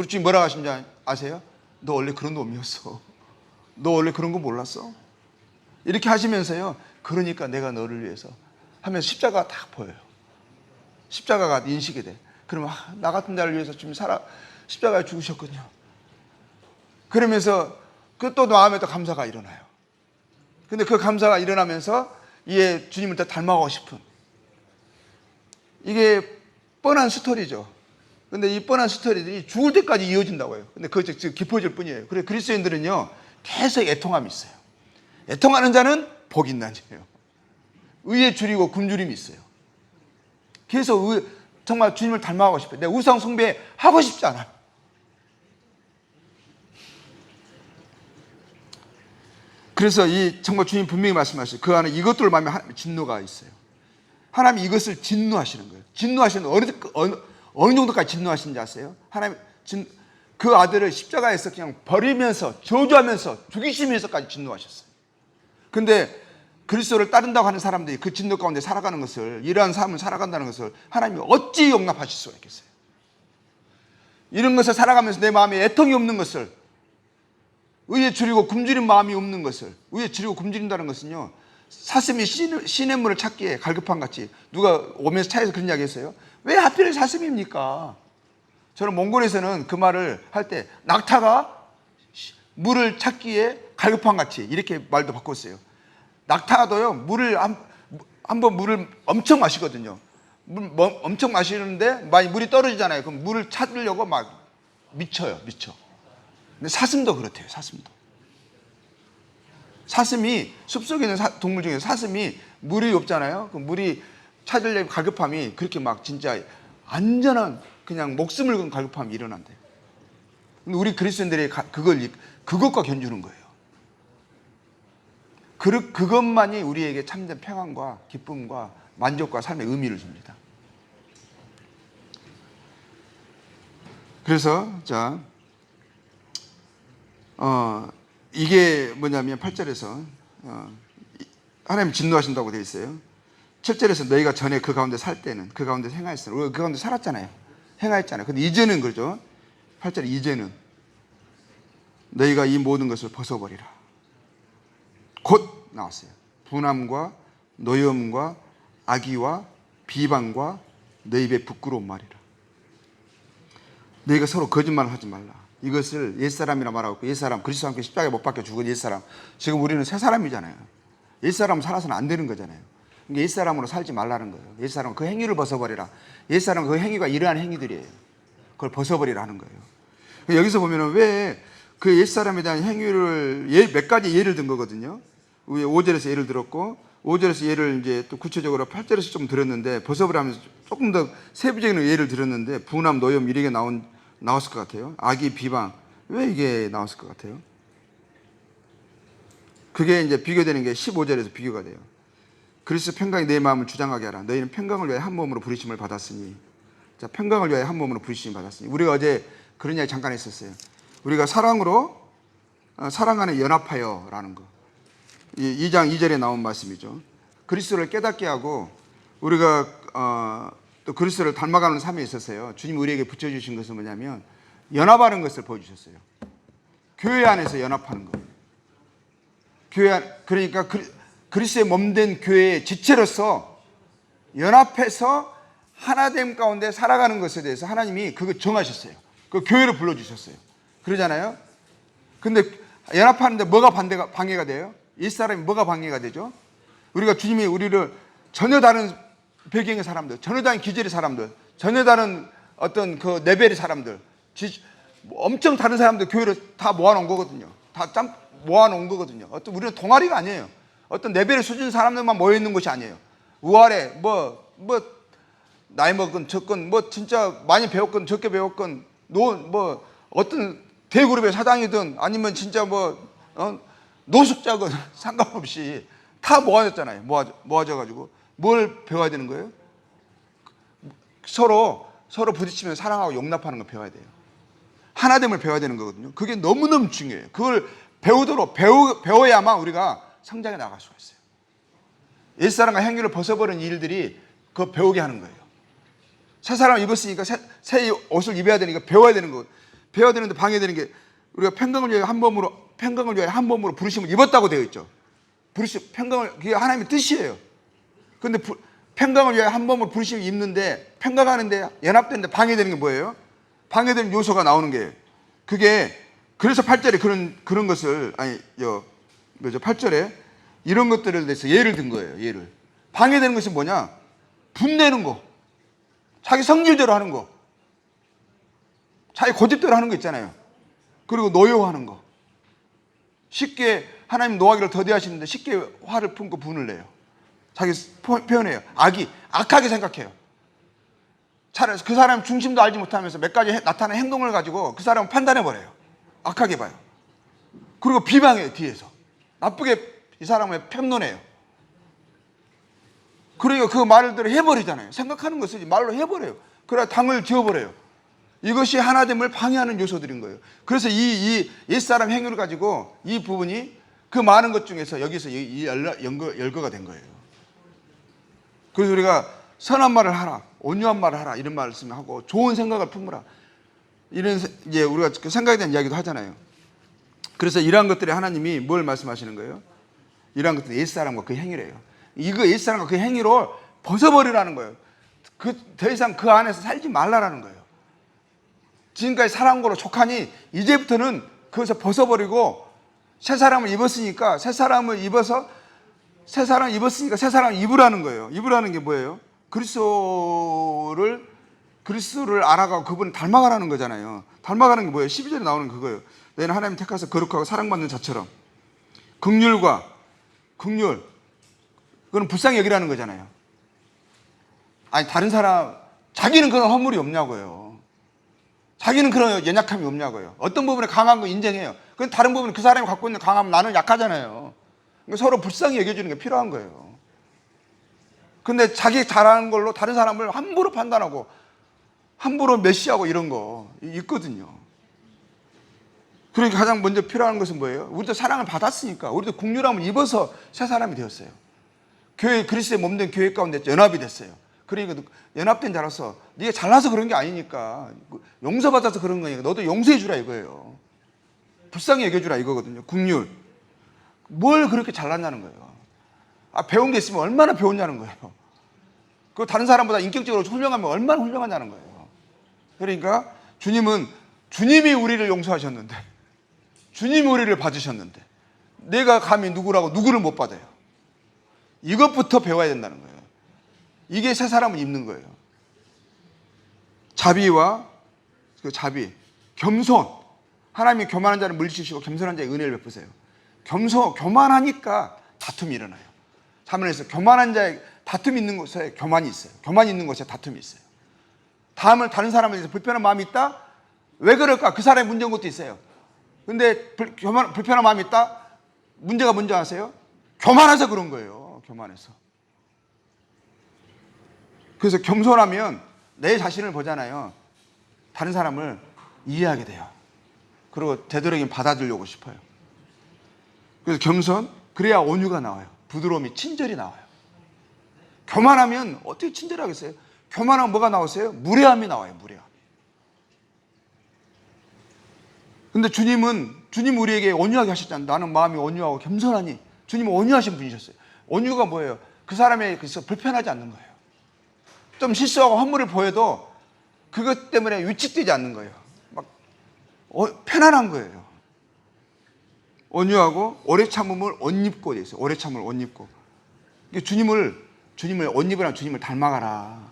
주님 뭐라고 하신지 아세요? 너 원래 그런 놈이었어. 너 원래 그런 거 몰랐어? 이렇게 하시면서요. 그러니까 내가 너를 위해서 하면서 십자가가 딱 보여요. 십자가가 인식이 돼. 그러면 나 같은 자를 위해서 주님 십자가에 죽으셨군요. 그러면서 또 마음에 또 감사가 일어나요. 근데 그 감사가 일어나면서 이게 주님을 더 닮아가고 싶은 이게 뻔한 스토리죠. 근데 이 뻔한 스토리들이 죽을 때까지 이어진다고 해요. 근데 그거 지금 깊어질 뿐이에요. 그래서 그리스도인들은요 계속 애통함이 있어요. 애통하는 자는 복이 있는 자예요. 의에 줄이고 굶주림이 있어요. 계속 정말 주님을 닮아가고 싶어요. 내가 우상 숭배 하고 싶지 않아요. 그래서 정말 주님 분명히 말씀하셨어요. 그 안에 이것들을 말하면 하나님의 진노가 있어요. 하나님이 이것을 진노하시는 거예요. 진노하시는 어느 정도까지 진노하시는지 아세요? 하나님 그 아들을 십자가에서 그냥 버리면서 저주하면서 죽이시면서까지 진노하셨어요. 근데 그리스도를 따른다고 하는 사람들이 그 진노 가운데 살아가는 것을 이러한 삶을 살아간다는 것을 하나님이 어찌 용납하실 수가 있겠어요? 이런 것을 살아가면서 내 마음에 애통이 없는 것을 의에 줄이고 굶주린 마음이 없는 것을 의에 줄이고 굶주린다는 것은요 사슴이 시냇물을 찾기에 갈급한 같이 누가 오면서 차에서 그런 이야기 했어요. 왜 하필 사슴입니까? 저는 몽골에서는 그 말을 할 때 낙타가 물을 찾기에 갈급한 같이 이렇게 말도 바꿨어요. 낙타도요 한번 물을 엄청 마시거든요. 엄청 마시는데 많이 물이 떨어지잖아요. 그럼 물을 찾으려고 막 미쳐. 근데 사슴도 그렇대요. 사슴이 숲속에 있는 동물 중에 사슴이 물이 없잖아요. 그 물이 찾으려면 갈급함이 그렇게 막 진짜 안전한 그냥 목숨을 건 갈급함이 일어난대요. 근데 우리 그리스도인들이 그것과 견주는 거예요. 그것만이 우리에게 참된 평안과 기쁨과 만족과 삶의 의미를 줍니다. 그래서 자, 이게 뭐냐면 8절에서 하나님 진노하신다고 되어 있어요. 7절에서 너희가 전에 그 가운데 살 때는 그 가운데 행하였어요. 우리가 그 가운데 살았잖아요. 행하였잖아요. 근데 이제는 그러죠. 8절에 이제는 너희가 이 모든 것을 벗어버리라. 곧 나왔어요. 분함과 노여움과 악의와 비방과 내 입에 부끄러운 말이라. 너희가 서로 거짓말을 하지 말라. 이것을 옛사람이라 말하고, 옛사람 그리스도와 함께 십자가에 못 박혀 죽은 옛사람, 지금 우리는 새 사람이잖아요. 옛사람 살아서는 안 되는 거잖아요. 그러니까 옛사람으로 살지 말라는 거예요. 옛사람은 그 행위를 벗어버리라. 옛사람은 그 행위가 이러한 행위들이에요. 그걸 벗어버리라 하는 거예요. 여기서 보면은 왜 그 옛사람에 대한 행위를 몇 가지 예를 든 거거든요. 5절에서 예를 들었고, 5절에서 예를 이제 또 구체적으로 8절에서 좀 들었는데, 벗어버리면서 조금 더 세부적인 예를 들었는데, 분함, 노염 이렇게 나왔을 것 같아요. 악의, 비방. 왜 이게 나왔을 것 같아요? 그게 이제 비교되는 게 15절에서 비교가 돼요. 그리스도 평강이 내 마음을 주장하게 하라. 너희는 평강을 위하여 한 몸으로 부르심을 받았으니. 자, 평강을 위하여 한 몸으로 부르심을 받았으니. 우리가 어제 그런 이야기 잠깐 했었어요. 우리가 사랑으로, 사랑 안에 연합하여 라는 거. 2장 2절에 나온 말씀이죠. 그리스도를 깨닫게 하고 우리가 또 그리스도를 닮아가는 삶에 있었어요. 주님 우리에게 붙여주신 것은 뭐냐면 연합하는 것을 보여주셨어요. 교회 안에서 연합하는 거. 그러니까 그리스도의 몸된 교회의 지체로서 연합해서 하나됨 가운데 살아가는 것에 대해서 하나님이 그거 정하셨어요. 그 교회를 불러주셨어요. 그러잖아요. 근데 연합하는데 뭐가 방해가 돼요? 옛사람이 뭐가 방해가 되죠? 우리가 주님이 우리를 전혀 다른 배경의 사람들, 전혀 다른 기질의 사람들, 전혀 다른 어떤 그 레벨의 사람들, 엄청 다른 사람들 교회를 다 모아놓은 거거든요. 다 모아놓은 거거든요. 어떤 우리는 동아리가 아니에요. 어떤 레벨의 수준 사람들만 모여있는 것이 아니에요. 우아래 나이 먹은 적건 진짜 많이 배웠건 적게 배웠건 어떤 대그룹의 사장이든 아니면 진짜 노숙자건 상관없이 다 모아졌잖아요. 모아져가지고 뭘 배워야 되는 거예요? 서로 부딪히면 사랑하고 용납하는 걸 배워야 돼요. 하나됨을 배워야 되는 거거든요. 그게 너무너무 중요해요. 그걸 배워야만 우리가 성장해 나갈 수가 있어요. 옛사람과 행위를 벗어버린 일들이 그거 배우게 하는 거예요. 새 사람을 입었으니까 새 옷을 입어야 되니까 배워야 되는 거. 배워야 되는데 방해되는 게 우리가 평강을 위하여 한 몸으로 부르심을 입었다고 되어 있죠. 평강을, 그게 하나님의 뜻이에요. 그런데 평강을 위하여 한 몸으로 부르심을 입는데 평강하는데 연합되는데 방해되는 게 뭐예요? 방해되는 요소가 나오는 게 그게 그래서 8절에 그런 것을 8절에 이런 것들에 대해서 예를 든 거예요. 예를. 방해되는 것이 뭐냐? 분내는 거. 자기 성질대로 하는 거. 자기 고집대로 하는 거 있잖아요. 그리고 노여워하는 거. 쉽게 하나님 노하기를 더디하시는데 쉽게 화를 품고 분을 내요. 자기 표현해요. 악하게 생각해요. 차라리 그 사람 중심도 알지 못하면서 몇 가지 나타나는 행동을 가지고 그 사람을 판단해버려요. 악하게 봐요. 그리고 비방해요. 뒤에서 나쁘게 이 사람을 평론해요. 그러니까 그 말들을 해버리잖아요. 생각하는 것을 말로 해버려요. 그래야 당을 지어버려요. 이것이 하나됨을 방해하는 요소들인 거예요. 그래서 이 옛사람 행위를 가지고 이 부분이 그 많은 것 중에서 여기서 열거가 된 거예요. 그래서 우리가 선한 말을 하라, 온유한 말을 하라 이런 말씀을 하고 좋은 생각을 품으라 이런 이제 우리가 그 생각에 대한 이야기도 하잖아요. 그래서 이러한 것들이 하나님이 뭘 말씀하시는 거예요? 이러한 것들이 옛사람과 그 행위래요. 이거 옛사람과 그 행위를 벗어버리라는 거예요. 더 이상 그 안에서 살지 말라라는 거예요. 지금까지 살아온 거로 족하니 이제부터는 그것을 벗어버리고 새 사람을 입었으니까 새 사람을 입으라는 거예요. 입으라는 게 뭐예요? 그리스도를 알아가고 그분을 닮아가라는 거잖아요. 닮아가는 게 뭐예요? 12절에 나오는 그거예요. 너희는 하나님 택하사 거룩하고 사랑받는 자처럼 긍휼 그건 불쌍히 여기라는 거잖아요. 아니 다른 사람 자기는 그런 허물이 없냐고요. 자기는 그런 연약함이 없냐고요. 어떤 부분에 강한 거 인정해요. 그건 다른 부분에 그 사람이 갖고 있는 강함은 나는 약하잖아요. 그러니까 서로 불쌍히 여겨주는 게 필요한 거예요. 근데 자기 잘하는 걸로 다른 사람을 함부로 판단하고 함부로 메시하고 이런 거 있거든요. 그러니까 가장 먼저 필요한 것은 뭐예요? 우리도 사랑을 받았으니까 우리도 국률함을 입어서 새 사람이 되었어요. 교회, 그리스도의 몸된 교회 가운데 연합이 됐어요. 그러니까 연합된 자로서 네가 잘나서 그런 게 아니니까, 용서받아서 그런 거니까 너도 용서해 주라 이거예요. 불쌍히 여겨주라 이거거든요. 국률. 뭘 그렇게 잘났냐는 거예요. 배운 게 있으면 얼마나 배웠냐는 거예요. 그 다른 사람보다 인격적으로 훌륭하면 얼마나 훌륭하냐는 거예요. 그러니까 주님이 우리를 용서하셨는데, 주님이 우리를 봐주셨는데 내가 감히 누구를 못 받아요. 이것부터 배워야 된다는 거예요. 이게 새 사람을 입는 거예요. 자비와 겸손. 하나님이 교만한 자를 물리치시고 겸손한 자의 은혜를 베푸세요. 교만하니까 다툼이 일어나요. 사면에서 교만한 자의 다툼이 있는 곳에 교만이 있어요. 교만이 있는 곳에 다툼이 있어요. 다른 사람에 대해서 불편한 마음이 있다? 왜 그럴까? 그 사람이 문제인 것도 있어요. 근데 불편한 마음이 있다? 문제가 뭔지 아세요? 교만해서 그런 거예요. 교만해서. 그래서 겸손하면 내 자신을 보잖아요. 다른 사람을 이해하게 돼요. 그리고 되도록이면 받아주려고 싶어요. 그래서 겸손, 그래야 온유가 나와요. 부드러움이, 친절이 나와요. 교만하면 어떻게 친절하겠어요? 교만하면 뭐가 나오세요? 무례함이 나와요. 무례함. 근데 주님 우리에게 온유하게 하셨잖아요. 나는 마음이 온유하고 겸손하니. 주님은 온유하신 분이셨어요. 온유가 뭐예요? 그 사람에 그래서 불편하지 않는 거예요. 좀 실수하고 허물을 보여도 그것 때문에 위축되지 않는 거예요. 막 편안한 거예요. 온유하고 오래 참음을 옷 입고 돼 있어요. 오래 참음을 옷 입고. 주님을 옷 입으라면 주님을 닮아가라.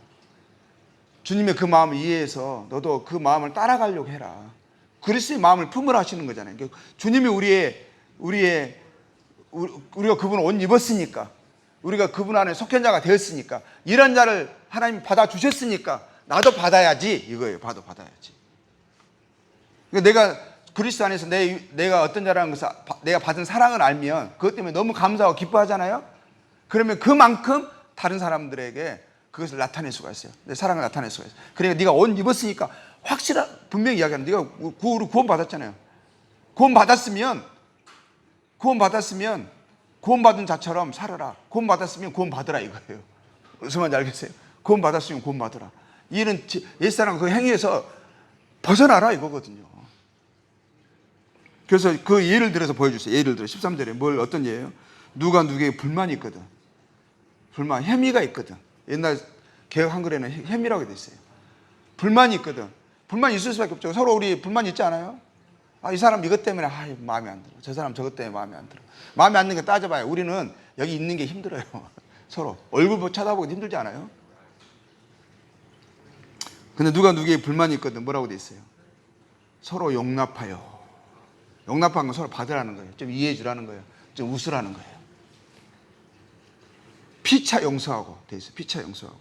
주님의 그 마음을 이해해서 너도 그 마음을 따라가려고 해라. 그리스도의 마음을 품으라 하시는 거잖아요. 주님이 우리가 그분을 옷 입었으니까, 우리가 그분 안에 속한 자가 되었으니까, 이런 자를 하나님이 받아주셨으니까 나도 받아야지 이거예요. 받아야지. 내가 그리스도 안에서 내가 어떤 자라는 것을, 내가 받은 사랑을 알면 그것 때문에 너무 감사하고 기뻐하잖아요. 그러면 그만큼 다른 사람들에게 그것을 나타낼 수가 있어요. 내 사랑을 나타낼 수가 있어요. 그러니까 네가 옷 입었으니까 분명히 이야기하는, 네가 구원 받았잖아요. 구원 받은 자처럼 살아라. 구원 받았으면 구원 받으라 이거예요. 무슨 말인지 알겠어요? 구원 받았으면 구원 받으라. 이는 옛사람 그 행위에서 벗어나라 이거거든요. 그래서 그 예를 들어서 보여주세요. 예를 들어 13절에 어떤 예예요? 누가 누구에게 불만이 있거든. 혐의가 있거든. 옛날 개혁 한글에는 혐의라고 돼 있어요. 불만이 있거든. 불만이 있을 수밖에 없죠. 서로 우리 불만 있지 않아요? 이 사람 이것 때문에 마음에 안 들어. 저 사람 저것 때문에 마음에 안 들어. 마음에 안 드는 거 따져봐요. 우리는 여기 있는 게 힘들어요. 서로 얼굴 쳐다보기도 힘들지 않아요? 근데 누가 누구에게 불만이 있거든. 뭐라고 돼 있어요? 서로 용납하여. 용납한 건 서로 받으라는 거예요. 좀 이해해 주라는 거예요. 좀 웃으라는 거예요. 피차 용서하고 돼 있어요. 피차 용서하고.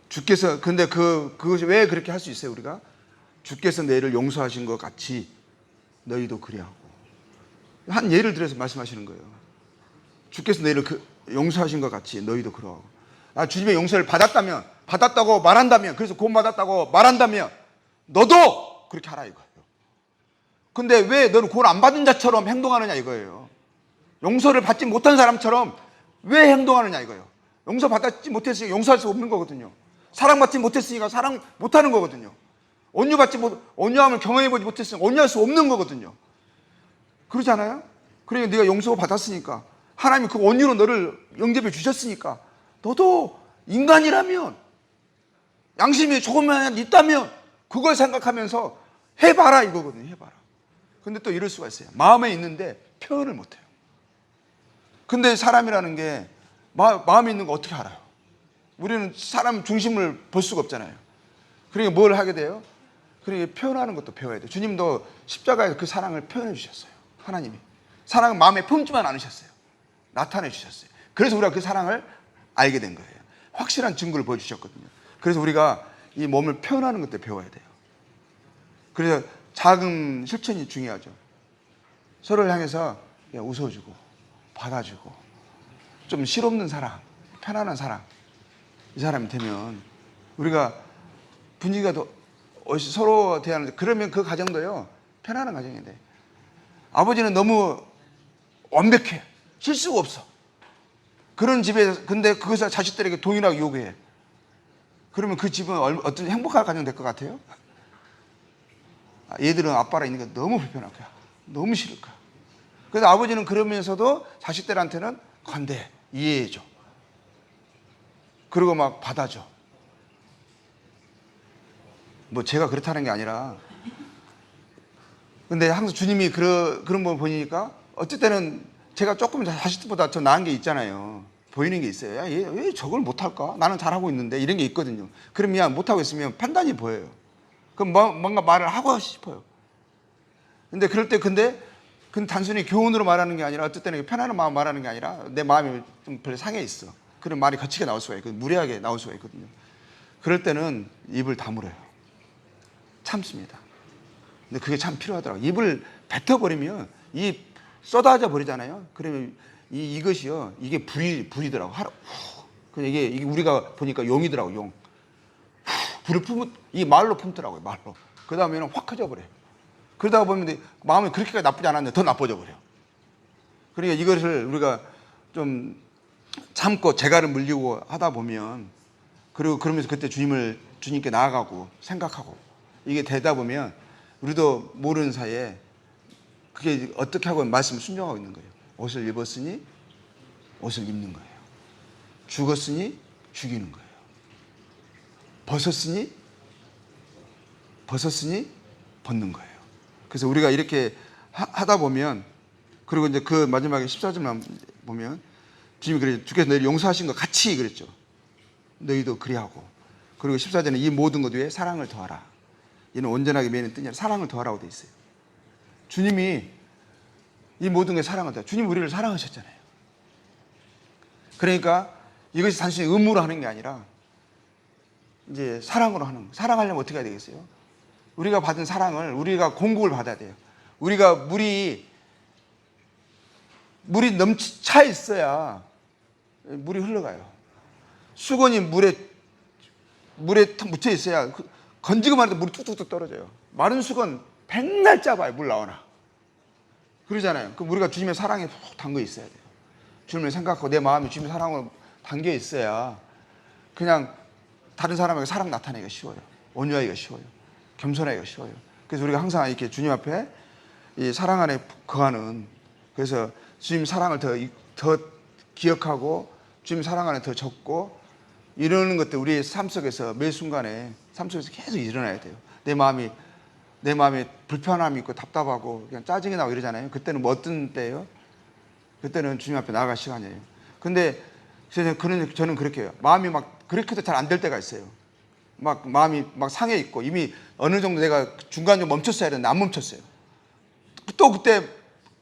주께서, 근데 그것이 왜 그렇게 할 수 있어요? 우리가 주께서 너희를 용서하신 것 같이 너희도 그래 하고. 한 예를 들어서 말씀하시는 거예요. 주께서 너희를 용서하신 것 같이 너희도 그러하고. 주님의 용서를 받았다고 말한다면, 그래서 구원받았다고 말한다면 너도 그렇게 하라 이거예요. 근데 왜 너는 구원 안 받은 자처럼 행동하느냐 이거예요. 용서를 받지 못한 사람처럼 왜 행동하느냐 이거예요. 용서받지 못했으니까 용서할 수 없는 거거든요. 사랑받지 못했으니까 사랑 못하는 거거든요. 온유함을 경험해보지 못했으니까 온유할 수 없는 거거든요. 그렇지 않아요? 그러니까 네가 용서 받았으니까, 하나님이 그 온유로 너를 영접해 주셨으니까, 너도 인간이라면, 양심이 조금만 있다면 그걸 생각하면서 해봐라 이거거든요. 해봐라. 근데 또 이럴 수가 있어요. 마음에 있는데 표현을 못해요. 근데 사람이라는 게 마음에 있는 거 어떻게 알아요? 우리는 사람 중심을 볼 수가 없잖아요. 그러니까 뭘 하게 돼요? 그러니까 표현하는 것도 배워야 돼요. 주님도 십자가에서 그 사랑을 표현해 주셨어요. 하나님이 사랑은 마음에 품지만 않으셨어요. 나타내 주셨어요. 그래서 우리가 그 사랑을 알게 된 거예요. 확실한 증거를 보여주셨거든요. 그래서 우리가 이 몸을 표현하는 것도 배워야 돼요. 그래서 작은 실천이 중요하죠. 서로를 향해서 웃어주고 받아주고, 좀 실없는 사랑, 편안한 사랑, 이 사람이 되면 우리가 분위기가 더 서로 대하는데, 그러면 그 가정도요 편안한 가정이 돼. 아버지는 너무 완벽해, 실수가 없어. 그런 집에 근데 그것을 자식들에게 동일하게 요구해. 그러면 그 집은 어떤 행복한 가정 될 것 같아요? 얘들은 아빠랑 있는 게 너무 불편할 거야. 너무 싫을 거야. 그래서 아버지는 그러면서도 자식들한테는 관대해, 이해해줘. 그리고 막 받아줘. 뭐 제가 그렇다는 게 아니라, 근데 항상 주님이 그런 거 보니까 어쩔 때는 제가 조금 자식들보다 더 나은 게 있잖아요. 보이는 게 있어요. 야, 얘 왜 저걸 못할까? 나는 잘하고 있는데, 이런 게 있거든요. 그러면 못하고 있으면 판단이 보여요. 그럼 뭔가 말을 하고 싶어요. 근데 그럴 때 근데 단순히 교훈으로 말하는 게 아니라, 어쩔 때는 편안한 마음 말하는 게 아니라 내 마음이 좀 별로 상해 있어. 그런 말이 거치게 나올 수가 있거든요. 무례하게 나올 수가 있거든요. 그럴 때는 입을 다물어요. 참습니다. 근데 그게 참 필요하더라고요. 입을 뱉어버리면 이 쏟아져 버리잖아요. 그러면 이것이요, 이게 불이더라고. 그냥 이게 우리가 보니까 용이더라고, 용. 불을 품은, 이 말로 품더라고요, 말로. 그 다음에는 확 커져 버려요. 그러다 보면 마음이 그렇게까지 나쁘지 않았는데 더 나빠져 버려. 그러니까 이것을 우리가 좀 참고 재갈을 물리고 하다 보면, 그리고 그러면서 그때 주님께 나아가고 생각하고 이게 되다 보면 우리도 모르는 사이에 그게 어떻게 하고 말씀을 순종하고 있는 거예요. 옷을 입었으니 옷을 입는 거예요. 죽었으니 죽이는 거예요. 벗었으니 벗는 거예요. 그래서 우리가 이렇게 하다 보면, 그리고 이제 그 마지막에 14절만 보면 주님이 그래, 주께서 너희를 용서하신 것 같이 그랬죠. 너희도 그리하고. 그리고 14절에 이 모든 것 위에 사랑을 더하라. 이는 온전하게 매는 뜻이 아니라 사랑을 더하라고 돼 있어요. 주님이 이 모든 게 사랑을 더하. 주님 우리를 사랑하셨잖아요. 그러니까 이것이 단순히 의무로 하는 게 아니라 이제 사랑으로 하는 거. 사랑하려면 어떻게 해야 되겠어요? 우리가 받은 사랑을 우리가 공급을 받아야 돼요. 우리가 물이 차 있어야 물이 흘러가요. 수건이 물에 묻혀 있어야 건지기만 해도 물이 뚝뚝뚝 떨어져요. 마른 수건 백날 짜봐요, 물 나오나. 그러잖아요. 그럼 우리가 주님의 사랑에 푹 담겨 있어야 돼요. 주님을 생각하고 내 마음이 주님의 사랑으로 담겨 있어야 그냥 다른 사람에게 사랑 나타내기가 쉬워요. 온유하기가 쉬워요. 겸손하기가 쉬워요. 그래서 우리가 항상 이렇게 주님 앞에 이 사랑 안에 거하는, 그래서 주님 사랑을 더 기억하고 주님 사랑 안에 더 적고 이러는 것들 우리의 삶 속에서 매 순간에 삶 속에서 계속 일어나야 돼요. 내 마음에 불편함이 있고 답답하고 그냥 짜증이 나고 이러잖아요. 그때는 뭐 어떤 때예요? 그때는 주님 앞에 나아갈 시간이에요. 근데 저는 그렇게 해요. 마음이 막 그렇게도 잘 안 될 때가 있어요. 막 마음이 막 상해 있고 이미 어느 정도 내가 중간에 멈췄어야 되는데 안 멈췄어요. 또 그때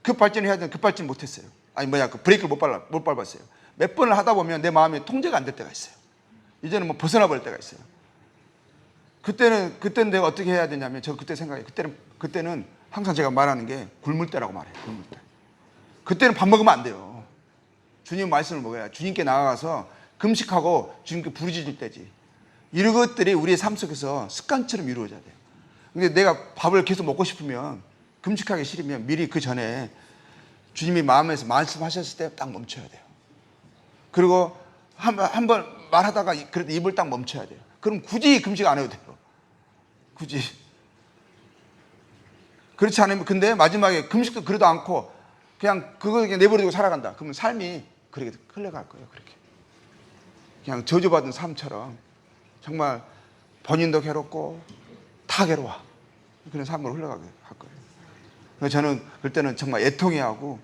급발진을 해야 되는데 급발진 못했어요. 그 브레이크를 못 밟았어요. 몇 번을 하다 보면 내 마음이 통제가 안 될 때가 있어요. 이제는 뭐 벗어나 버릴 때가 있어요. 그때는 내가 어떻게 해야 되냐면, 저 그때 생각해요. 그때는 항상 제가 말하는 게 굶을 때라고 말해요. 굶을 때. 그때는 밥 먹으면 안 돼요. 주님 말씀을 먹어야, 주님께 나아가서 금식하고 주님께 부르짖을 때지. 이런 것들이 우리의 삶 속에서 습관처럼 이루어져야 돼요. 근데 내가 밥을 계속 먹고 싶으면, 금식하기 싫으면 미리 그 전에 주님이 마음에서 말씀하셨을 때 딱 멈춰야 돼요. 그리고 한 번 말하다가 그래도 입을 딱 멈춰야 돼요. 그럼 굳이 금식 안 해도 돼요. 굳이. 그렇지 않으면, 근데 마지막에 금식도 그래도 않고 그냥 그거 그냥 내버려두고 살아간다. 그러면 삶이 그렇게 흘러갈 거예요. 그렇게. 그냥 저주받은 삶처럼 정말 본인도 괴롭고 다 괴로워. 그런 삶으로 흘러가게 할 거예요. 그래서 저는 그때는 정말 애통해하고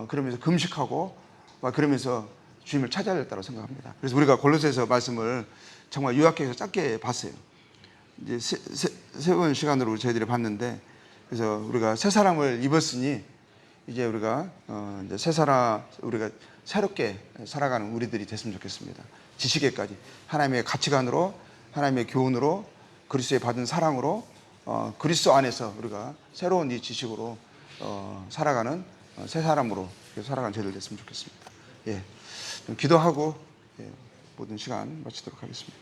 그러면서 금식하고 막 그러면서 주님을 찾아야 됐다고 생각합니다. 그래서 우리가 골로새서 말씀을 정말 요약해서 짧게 봤어요. 이제 세 번 시간으로 저희들이 봤는데, 그래서 우리가 새 사람을 입었으니 이제 우리가 이제 우리가 새롭게 살아가는 우리들이 됐으면 좋겠습니다. 지식에까지 하나님의 가치관으로, 하나님의 교훈으로, 그리스도의 받은 사랑으로, 그리스도 안에서 우리가 새로운 이 지식으로 살아가는 새 사람으로 살아가는 저희들 됐으면 좋겠습니다. 좀 기도하고 모든 시간 마치도록 하겠습니다.